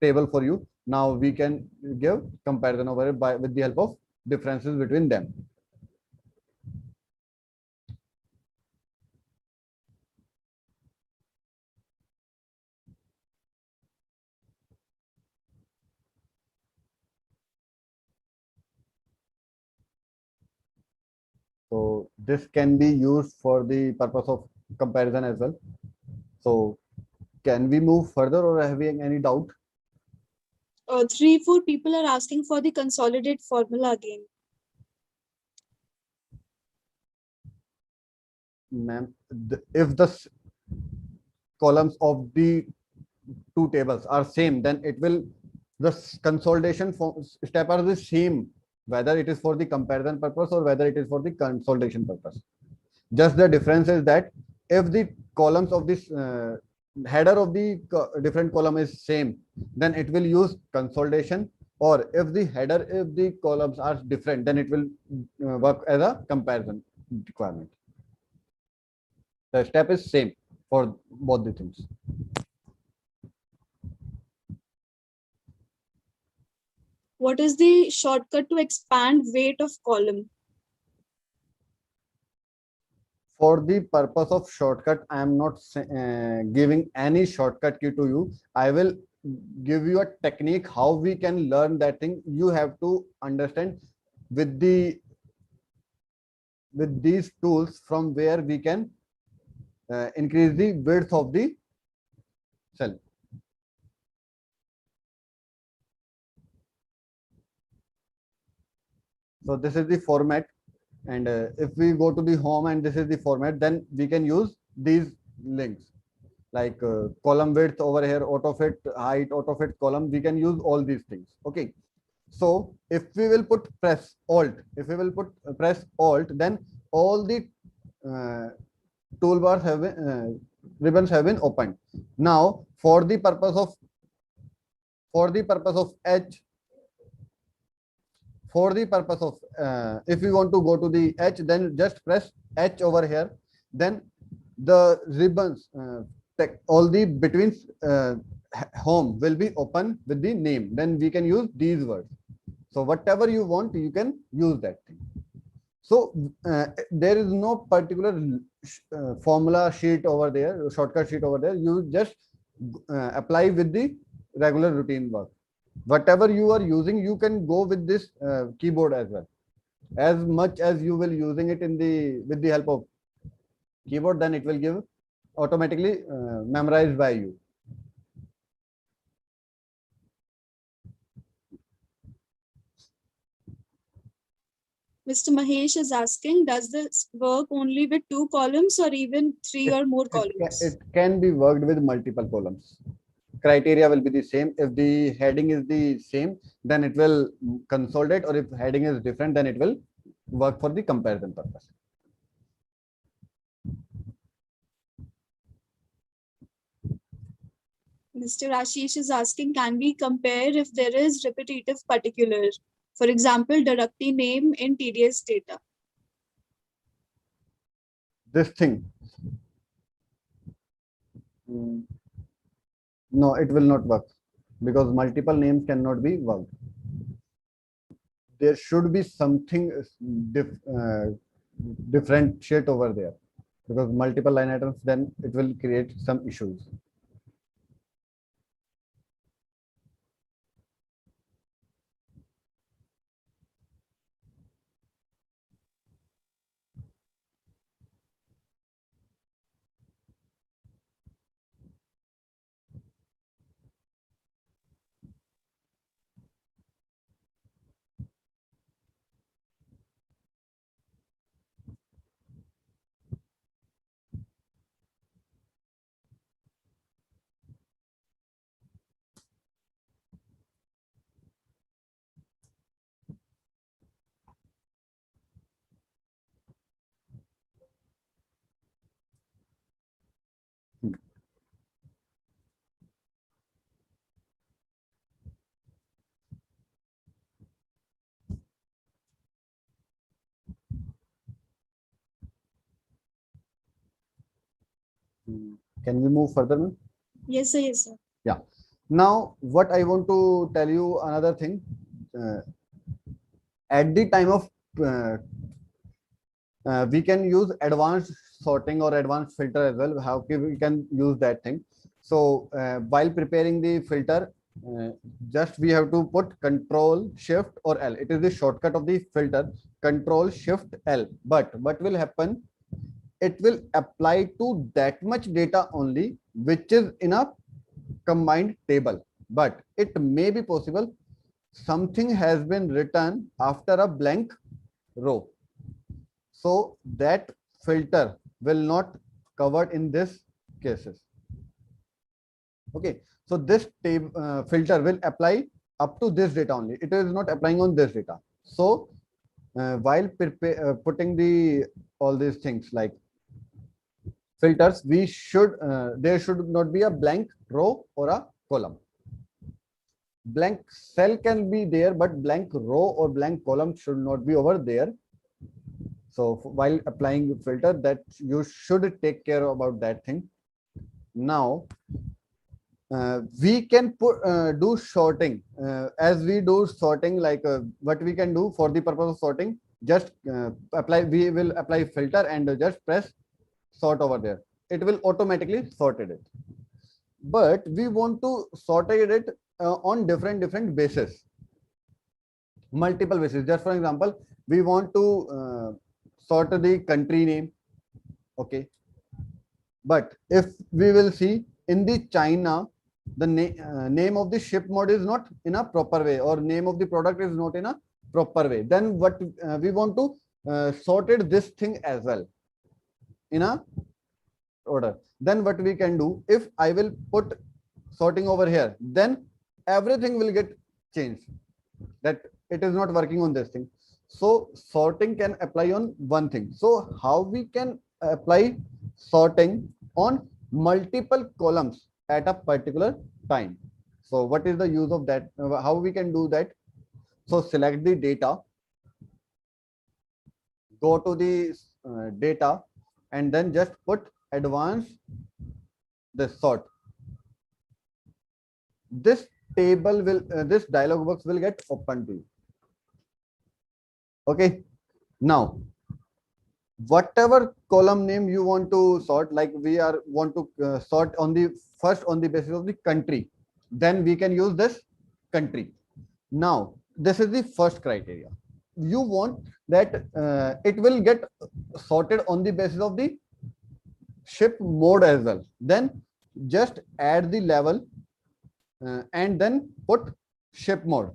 table for you. Now we can give comparison over it by with the help of differences between them. So this can be used for the purpose of comparison as well. So can we move further, or having any doubt? 3-4 people are asking for the consolidated formula again. Ma'am, if the columns of the two tables are same, then it will, the consolidation step are the same, whether it is for the comparison purpose or whether it is for the consolidation purpose. Just the difference is that if the columns of this header of the different column is same, then it will use consolidation, or if the header, if the columns are different, then it will work as a comparison requirement. The step is same for both the things. What is the shortcut to expand weight of column? For the purpose of shortcut, I am not giving any shortcut key to you. I will give you a technique how we can learn that thing. You have to understand with these tools from where we can increase the width of the cell. So this is the format, and if we go to the home and this is the format, then we can use these links like column width over here, auto fit height, auto fit column. We can use all these things. Okay. So if we will put press alt, press alt, then all the toolbars have been, ribbons have been opened. Now for the purpose of H, if we want to go to the H, then just press H over here. Then the ribbons, all the between home will be open with the name. Then we can use these words. So whatever you want, you can use that thing. So there is no particular formula sheet over there, shortcut sheet over there. You just apply with the regular routine work. Whatever you are using, you can go with this keyboard as well. As much as you will using it in the with the help of keyboard, then it will give automatically memorized by you. Mr. Mahesh is asking, does this work only with 2 columns or even 3 or more columns? It can be worked with multiple columns. Criteria will be the same. If the heading is the same, then it will consolidate, or if heading is different, then it will work for the comparison purpose. Mr. Ashish is asking, can we compare if there is repetitive particular? For example, directory name in TDS data. This thing, no, it will not work, because multiple names cannot be worked. There should be something differentiate over there, because multiple line items, then it will create some issues. Can we move further, ma'am? Yes, sir. Yes, sir. Yeah. Now, what I want to tell you another thing. Uh, at the time of we can use advanced sorting or advanced filter as well. How we can use that thing? So while preparing the filter, uh, just we have to put Control Shift or L. It is the shortcut of the filter. Control Shift L. But what will happen? It will apply to that much data only, which is in a combined table. But it may be possible something has been written after a blank row. So that filter will not covered in this cases. Okay. So this filter will apply up to this data only. It is not applying on this data. So while putting the all these things like filters, we should there should not be a blank row or a column. Blank cell can be there, but blank row or blank column should not be over there. So while applying filter, that you should take care about that thing. Now we can do sorting as we do sorting, like what we can do for the purpose of sorting, just apply, we will apply filter and just press sort over there. It will automatically sorted it. But we want to sort it on different bases, multiple bases. Just for example, we want to sort the country name. Okay. But if we will see in the China, the name of the ship mode is not in a proper way, or name of the product is not in a proper way, then what we want to sorted this thing as well in a order. Then what we can do, if I will put sorting over here, then everything will get changed, that it is not working on this thing. So sorting can apply on one thing. So how we can apply sorting on multiple columns at a particular time? So what is the use of that? How we can do that? So select the data, go to the data, and then just put advanced the sort. This table will this dialog box will get open to you. Okay. Now whatever column name you want to sort, like we are want to sort on the first on the basis of the country, then we can use this country. Now this is the first criteria. You want that it will get sorted on the basis of the ship mode as well. Then just add the level and then put ship mode,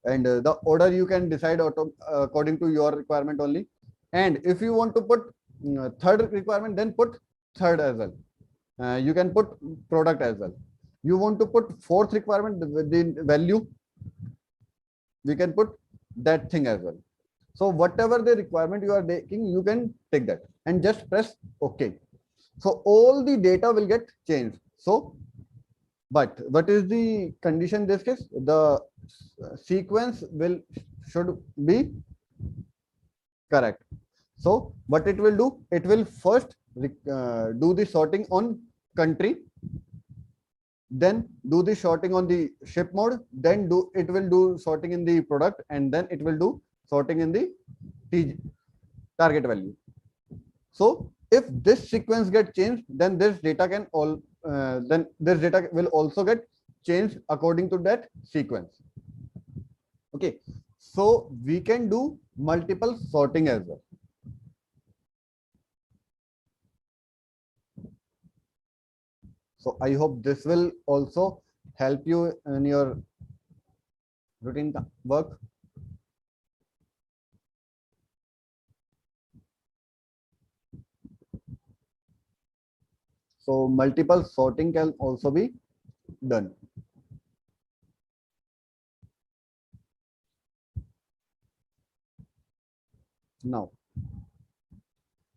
and the order you can decide according to your requirement only. And if you want to put third requirement, then put third as well. You can put product as well. You want to put fourth requirement with the value, we can put that thing as well. So whatever the requirement you are taking, you can take that and just press OK. So all the data will get changed. So but what is the condition in this case? The sequence should be correct. So what it will do, it will first do the sorting on country, then do the sorting on the ship mode, then it will do sorting in the product, and then it will do sorting in the target value. So if this sequence get changed, then this data can then this data will also get changed according to that sequence. Okay, so we can do multiple sorting as well. So I hope this will also help you in your routine work. So multiple sorting can also be done. Now,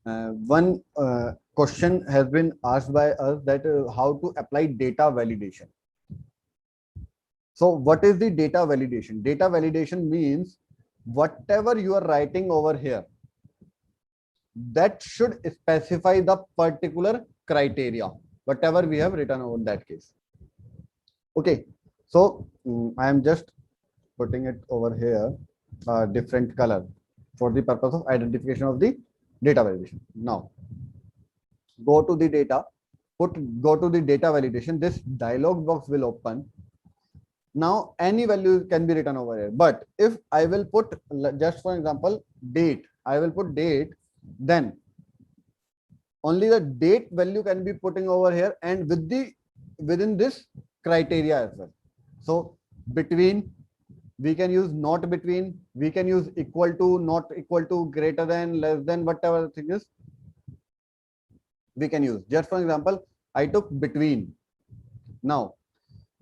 one question has been asked by us, that how to apply data validation. So what is the data validation? Data validation means whatever you are writing over here, that should specify the particular criteria, whatever we have written over that case. Okay, so I am just putting it over here, different color for the purpose of identification of the data validation. Now, go to the data, go to the data validation. This dialog box will open. Now, any value can be written over here. But if I will put, just for example, date, I will put date, then only the date value can be putting over here and within this criteria as well. So between, we can use not between, we can use equal to, not equal to, greater than, less than, whatever the thing is, we can use. Just for example, I took between. Now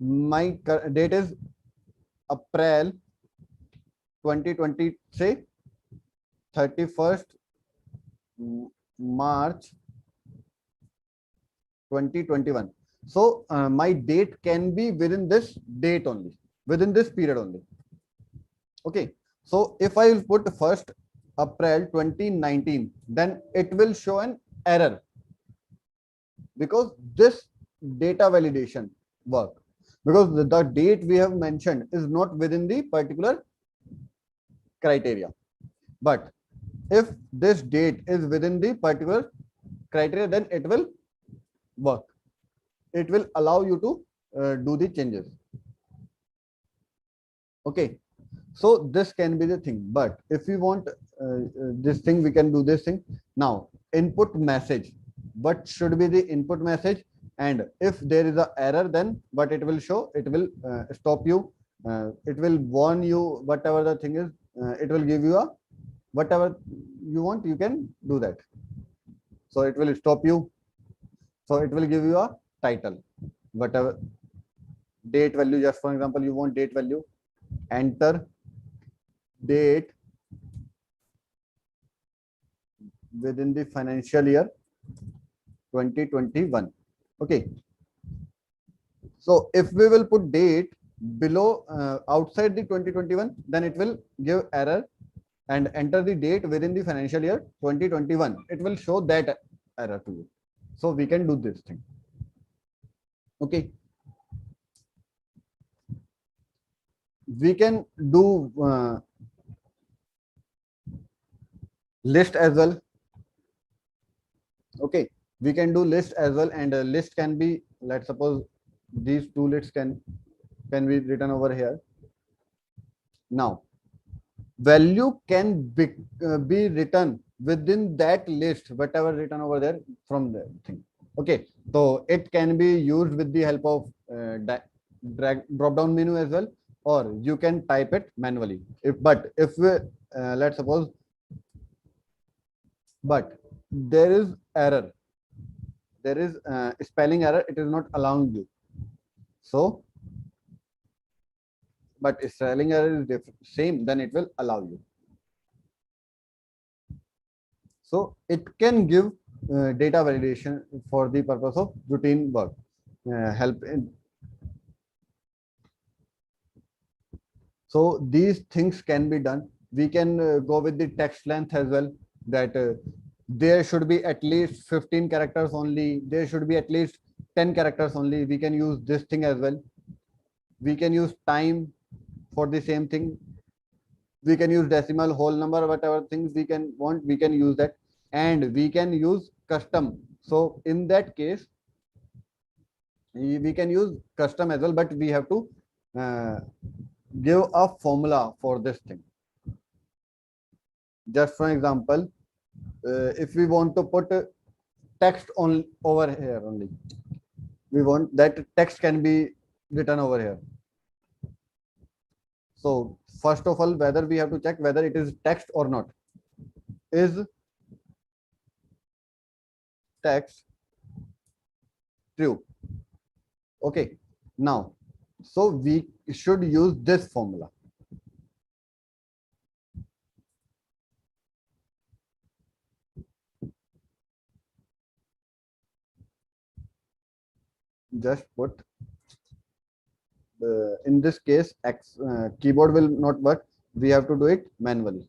my date is April 2020, say 31st March 2021. So my date can be within this date only, within this period only. Okay, so if I will put first April 2019, then it will show an error because this data validation work, because the date we have mentioned is not within the particular criteria. But if this date is within the particular criteria, then it will work. It will allow you to do the changes. Okay, so this can be the thing. But if you want this thing, we can do this thing. Now, input message. What should be the input message? And if there is an error, then what it will show? It will stop you. It will warn you, whatever the thing is. It will give you a whatever you want, you can do that. So it will stop you. So it will give you a title, whatever date value. Just for example, you want date value, enter date within the financial year 2021. Okay. So if we will put date below outside the 2021, then it will give error, and enter the date within the financial year 2021. It will show that error to you. So we can do this thing. Okay. We can do list as well. Okay, we can do list as well, and a list can be, let's suppose these two lists can be written over here. Now value can be written within that list, whatever written over there from the thing. Okay, so it can be used with the help of drag drop down menu as well, or you can type it manually. If we let's suppose, but there is error, there is spelling error, it is not allowing you. So but spelling error is same, then it will allow you. So it can give data validation for the purpose of routine work, help in. So these things can be done. We can go with the text length as well, that there should be at least 15 characters only, there should be at least 10 characters only. We can use this thing as well. We can use time for the same thing. We can use decimal, whole number, whatever things we can want, we can use that. And we can use custom. So in that case, we can use custom as well, but we have to give a formula for this thing. Just for example, if we want to put text on over here only, we want that text can be written over here. So first of all, whether we have to check whether it is text or not. Is text true? Okay, now so we should use this formula. Just put in this case keyboard will not work, we have to do it manually.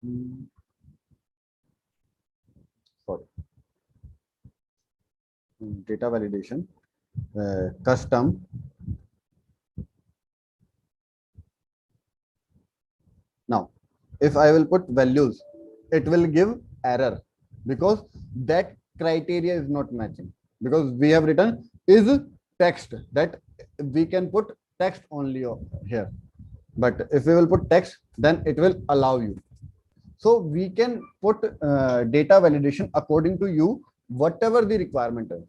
mm, sorry, data validation, custom. Now, if I will put values, it will give error because that criteria is not matching, because we have written is text, that we can put text only here. But if we will put text, then it will allow you. So we can put data validation according to you, whatever the requirement is.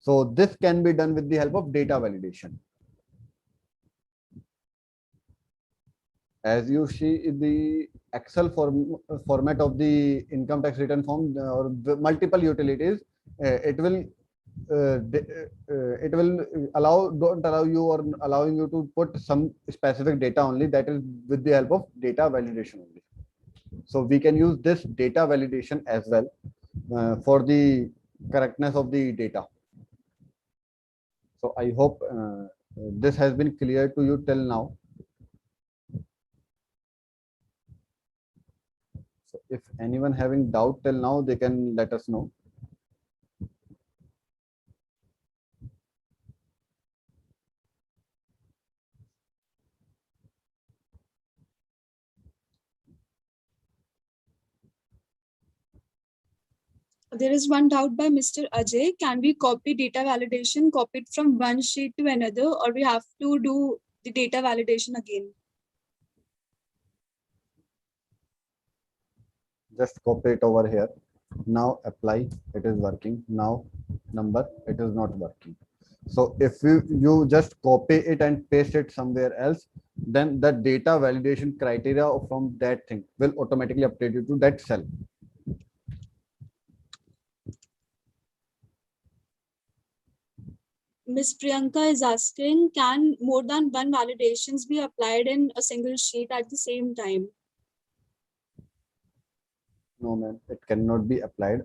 So this can be done with the help of data validation. As you see in the Excel format of the income tax return form or the multiple utilities, it will it will don't allow you or allowing you to put some specific data only, that is with the help of data validation only. So we can use this data validation as well for the correctness of the data. So I hope this has been clear to you till now. So if anyone having doubt till now, they can let us know. There is one doubt by Mr. Ajay. Can we copy data validation, copy it from one sheet to another, or we have to do the data validation again? Just copy it over here. Now apply, it is working. Now number, it is not working. So if you just copy it and paste it somewhere else, then the data validation criteria from that thing will automatically update you to that cell. Ms. Priyanka is asking, can more than one validations be applied in a single sheet at the same time? No, man, it cannot be applied.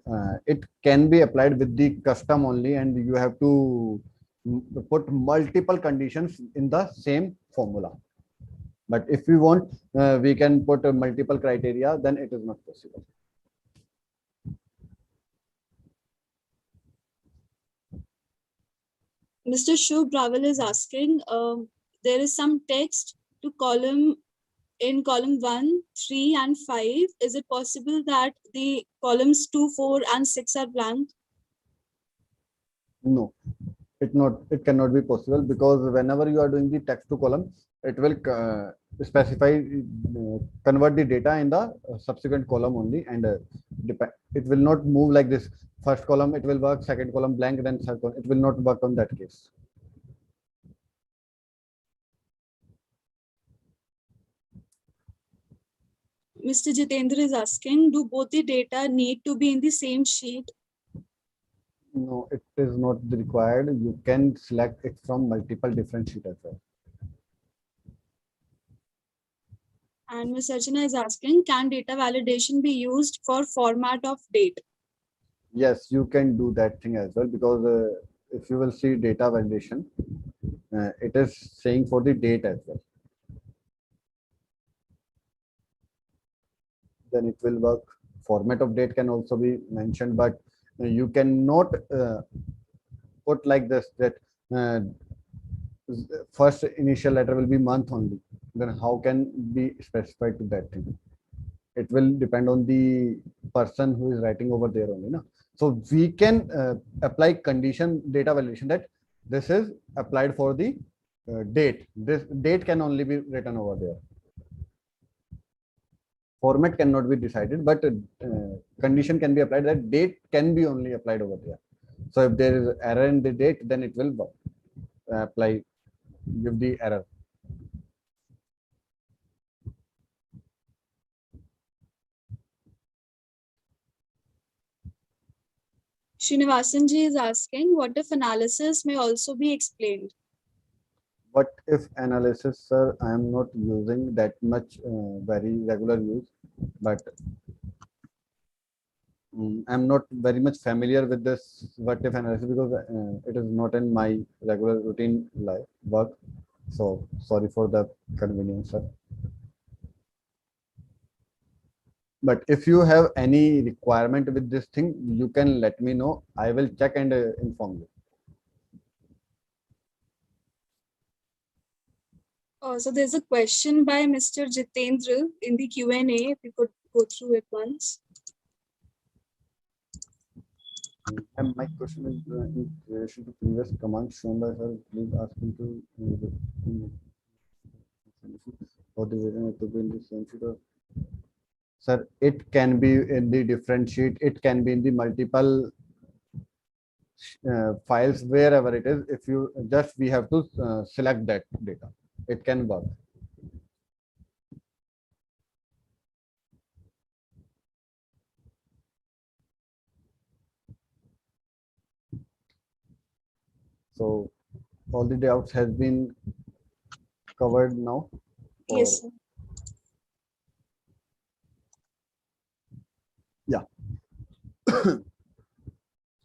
It can be applied with the custom only, and you have to put multiple conditions in the same formula. But if we want, we can put multiple criteria, then it is not possible. Mr. Shubh Raval is asking, there is some text to column in column 1, 3, and 5. Is it possible that the columns 2, 4, and 6 are blank? No, it cannot be possible, because whenever you are doing the text to column, it will specify convert the data in the subsequent column only, and it will not move like this. First column it will work, second column blank, then third column. It will not work on that case. Mr. Jitendra is asking, do both the data need to be in the same sheet? No, it is not required. You can select it from multiple different sheet as well. And Ms. Archana is asking, can data validation be used for format of date? Yes, you can do that thing as well, because if you will see data validation, it is saying for the date as well. Then it will work. Format of date can also be mentioned, but you cannot put like this, that uh, first initial letter will be month only. Then how can be specified to that thing? It will depend on the person who is writing over there only. No? So we can apply condition data validation, that this is applied for the date. This date can only be written over there. Format cannot be decided, but condition can be applied, that date can be only applied over there. So if there is error in the date, then it will apply, give the error. Srinivasanji is asking, what if analysis may also be explained? What if analysis, sir? I am not using that much very regular use, but I'm not very much familiar with this what if analysis, because it is not in my regular routine life work. So sorry for the convenience, sir. But if you have any requirement with this thing, you can let me know. I will check and inform you. So there's a question by Mr. Jitendra in the Q&A, if you could go through it once. And my question is in relation to previous commands shown by her. Please ask him to for the variant to be in the same sheet. Sir, it can be in the different sheet. It can be in the multiple files, wherever it is. If you just, we have to select that data. It can work. So all the doubts has been covered now. Yes, sir. Yeah.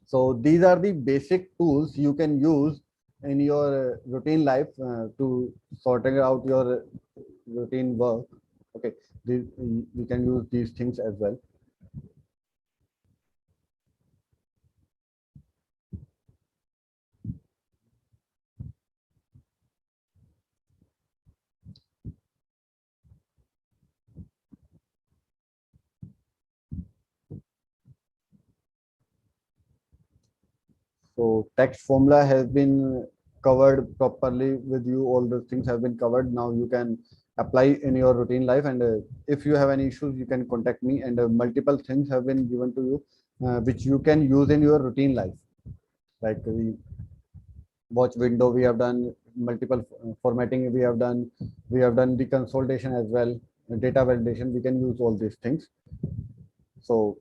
So these are the basic tools you can use in your routine life to sorting out your routine work. Okay, we can use these things as well. So text formula has been covered properly with you. All the things have been covered. Now you can apply in your routine life. And if you have any issues, you can contact me. And multiple things have been given to you, which you can use in your routine life. Like the watch window, we have done multiple formatting. We have done the consolidation as well. Data validation. We can use all these things. So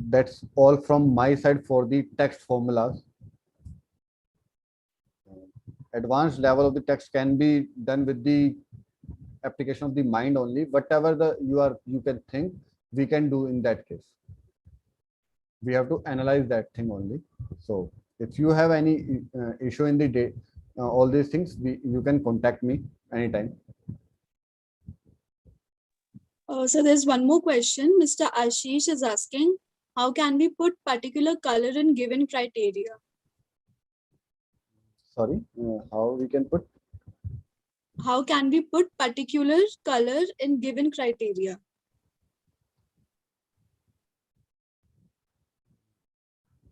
that's all from my side for the text formulas. Advanced level of the text can be done with the application of the mind only. Whatever you can think, we can do in that case. We have to analyze that thing only. So if you have any issue in the day, all these things, you can contact me anytime. So there's one more question. Mr. Ashish is asking, how can we put particular color in given criteria? Sorry, how we can put? How can we put particular color in given criteria?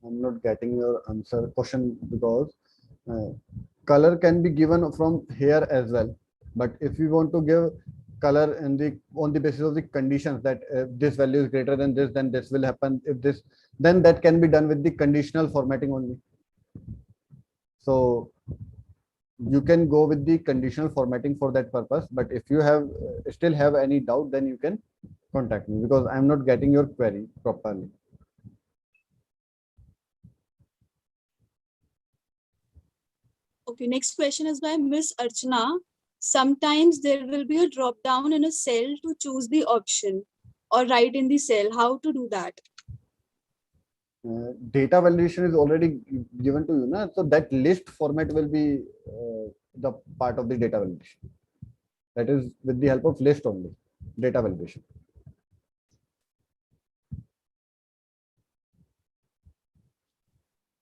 I'm not getting your answer question, because color can be given from here as well. But if we want to give color in the on the basis of the conditions, that if this value is greater than this, then this will happen. If this, then that can be done with the conditional formatting only. So you can go with the conditional formatting for that purpose. But if you have still have any doubt, then you can contact me, because I'm not getting your query properly. Okay, next question is by Miss Archana. Sometimes there will be a drop down in a cell to choose the option or write in the cell. How to do that? Data validation is already given to you, na? So that list format will be the part of the data validation. That is with the help of list only, data validation.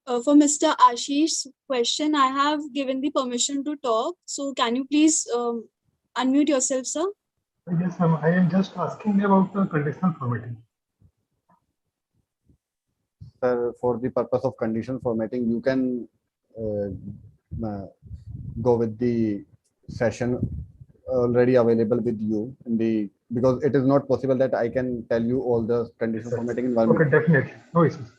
For Mr. Ashish's question, I have given the permission to talk. So can you please unmute yourself, sir? Yes, ma'am. I am just asking about the conditional formatting. Sir, for the purpose of conditional formatting, you can go with the session already available with you in the, because it is not possible that I can tell you all the conditional formatting in 1 Okay, minute. definitely. No issues.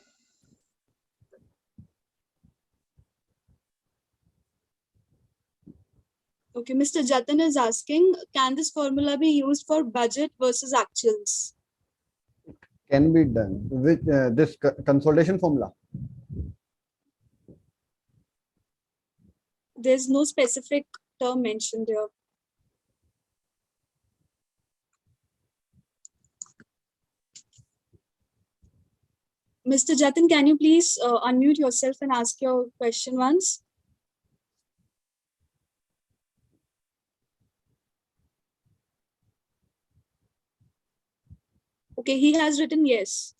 Okay, Mr. Jatin is asking, can this formula be used for budget versus actuals? Can be done with this consolidation formula. There's no specific term mentioned here. Mr. Jatin, can you please unmute yourself and ask your question once? Okay, he has written yes.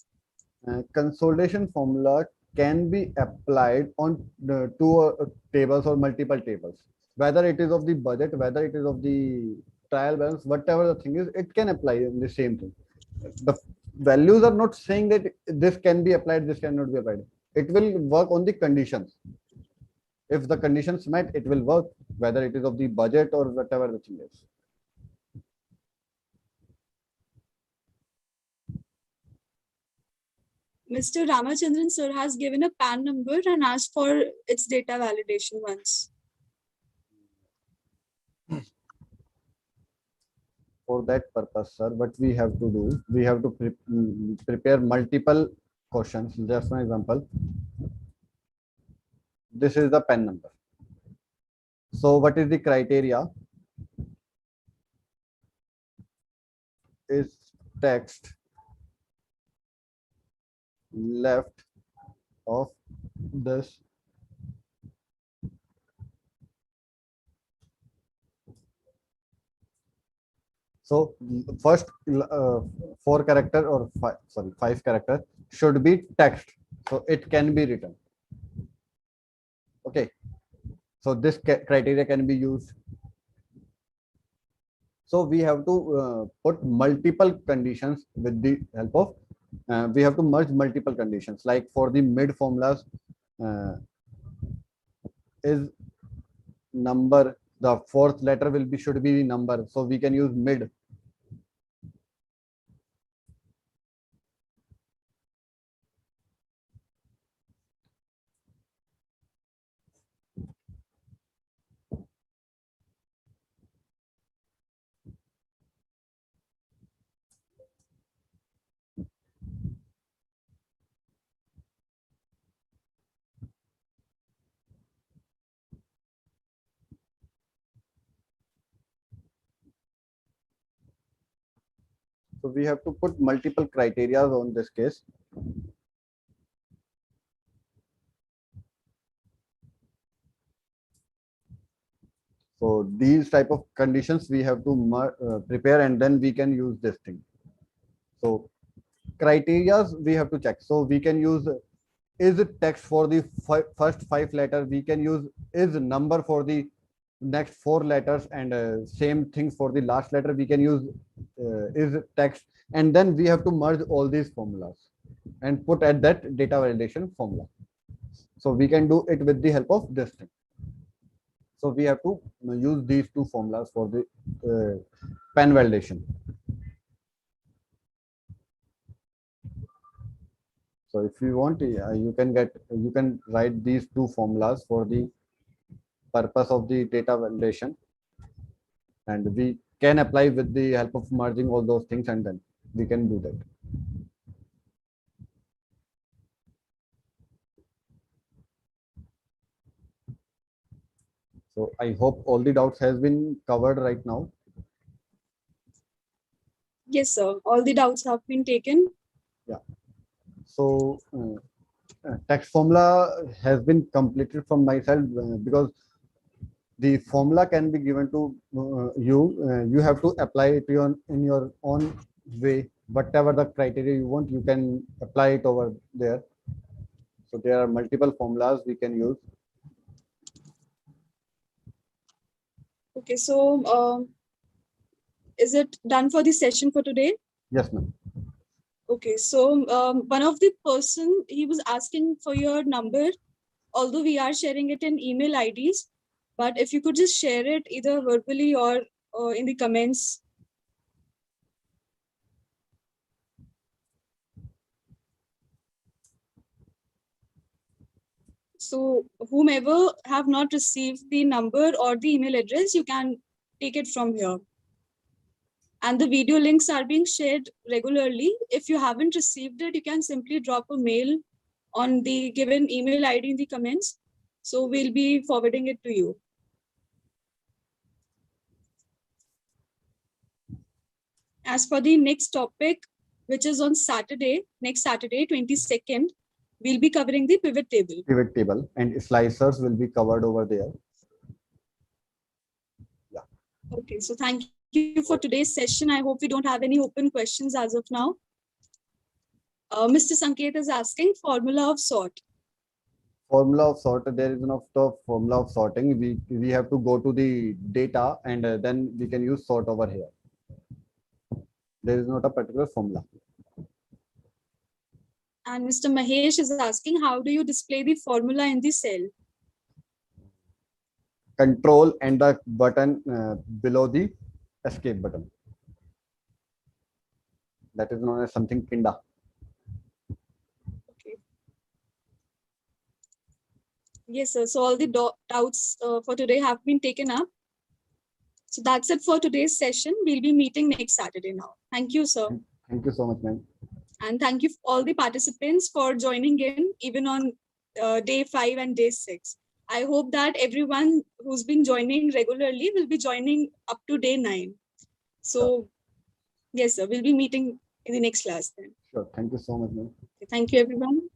Consolidation formula can be applied on the two tables or multiple tables. Whether it is of the budget, whether it is of the trial balance, whatever the thing is, it can apply in the same thing. The values are not saying that this can be applied, this cannot be applied. It will work on the conditions. If the conditions met, it will work, whether it is of the budget or whatever the thing is. Mr. Ramachandran sir has given a PAN number and asked for its data validation once. For that purpose, sir, what we have to do, we have to prepare multiple questions. Just for example, this is the pen number. So what is the criteria? Is text left of this so first four character or five character should be text, so it can be written. Okay, so this criteria can be used. So we have to put multiple conditions with the help of we have to merge multiple conditions. Like for the mid formulas, is number, the fourth letter will be should be the number, so we can use mid. So we have to put multiple criteria on this case. So these type of conditions we have to prepare, and then we can use this thing. So criteria we have to check. So we can use is it text for the first five letters. We can use is number for the next four letters, and same thing for the last letter. We can use is text, and then we have to merge all these formulas and put at that data validation formula. So we can do it with the help of this thing. So we have to use these two formulas for the pen validation. So if you want, you can write these two formulas for the purpose of the data validation, and we can apply with the help of merging all those things, and then we can do that. So I hope all the doubts has been covered right now. Yes, sir. All the doubts have been taken. Yeah. So text formula has been completed from my side because the formula can be given to you. You have to apply it in your own way. Whatever the criteria you want, you can apply it over there. So there are multiple formulas we can use. Okay, so is it done for the session for today? Yes, ma'am. Okay, so one of the person, he was asking for your number, although we are sharing it in email IDs, but if you could just share it either verbally or in the comments. So whomever have not received the number or the email address, you can take it from here. And the video links are being shared regularly. If you haven't received it, you can simply drop a mail on the given email ID in the comments. So we'll be forwarding it to you. As for the next topic, which is on Saturday, next Saturday, 22nd, we'll be covering the pivot table. Pivot table and slicers will be covered over there. Yeah. Okay, so thank you for today's session. I hope we don't have any open questions as of now. Mr. Sanket is asking formula of sort. Formula of sort, there is not the formula of sorting. We have to go to the data and then we can use sort over here. There is not a particular formula. And Mr. Mahesh is asking, how do you display the formula in the cell? Control and the button below the escape button. That is known as something kinda. Okay. Yes, sir. So all the doubts for today have been taken up. So that's it for today's session. We'll be meeting next Saturday now. Thank you, sir. Thank you so much, ma'am. And thank you all the participants for joining in, even on day 5 and day 6. I hope that everyone who's been joining regularly will be joining up to day 9. So, yes, sir, we'll be meeting in the next class then. Sure. Thank you so much, ma'am. Thank you, everyone.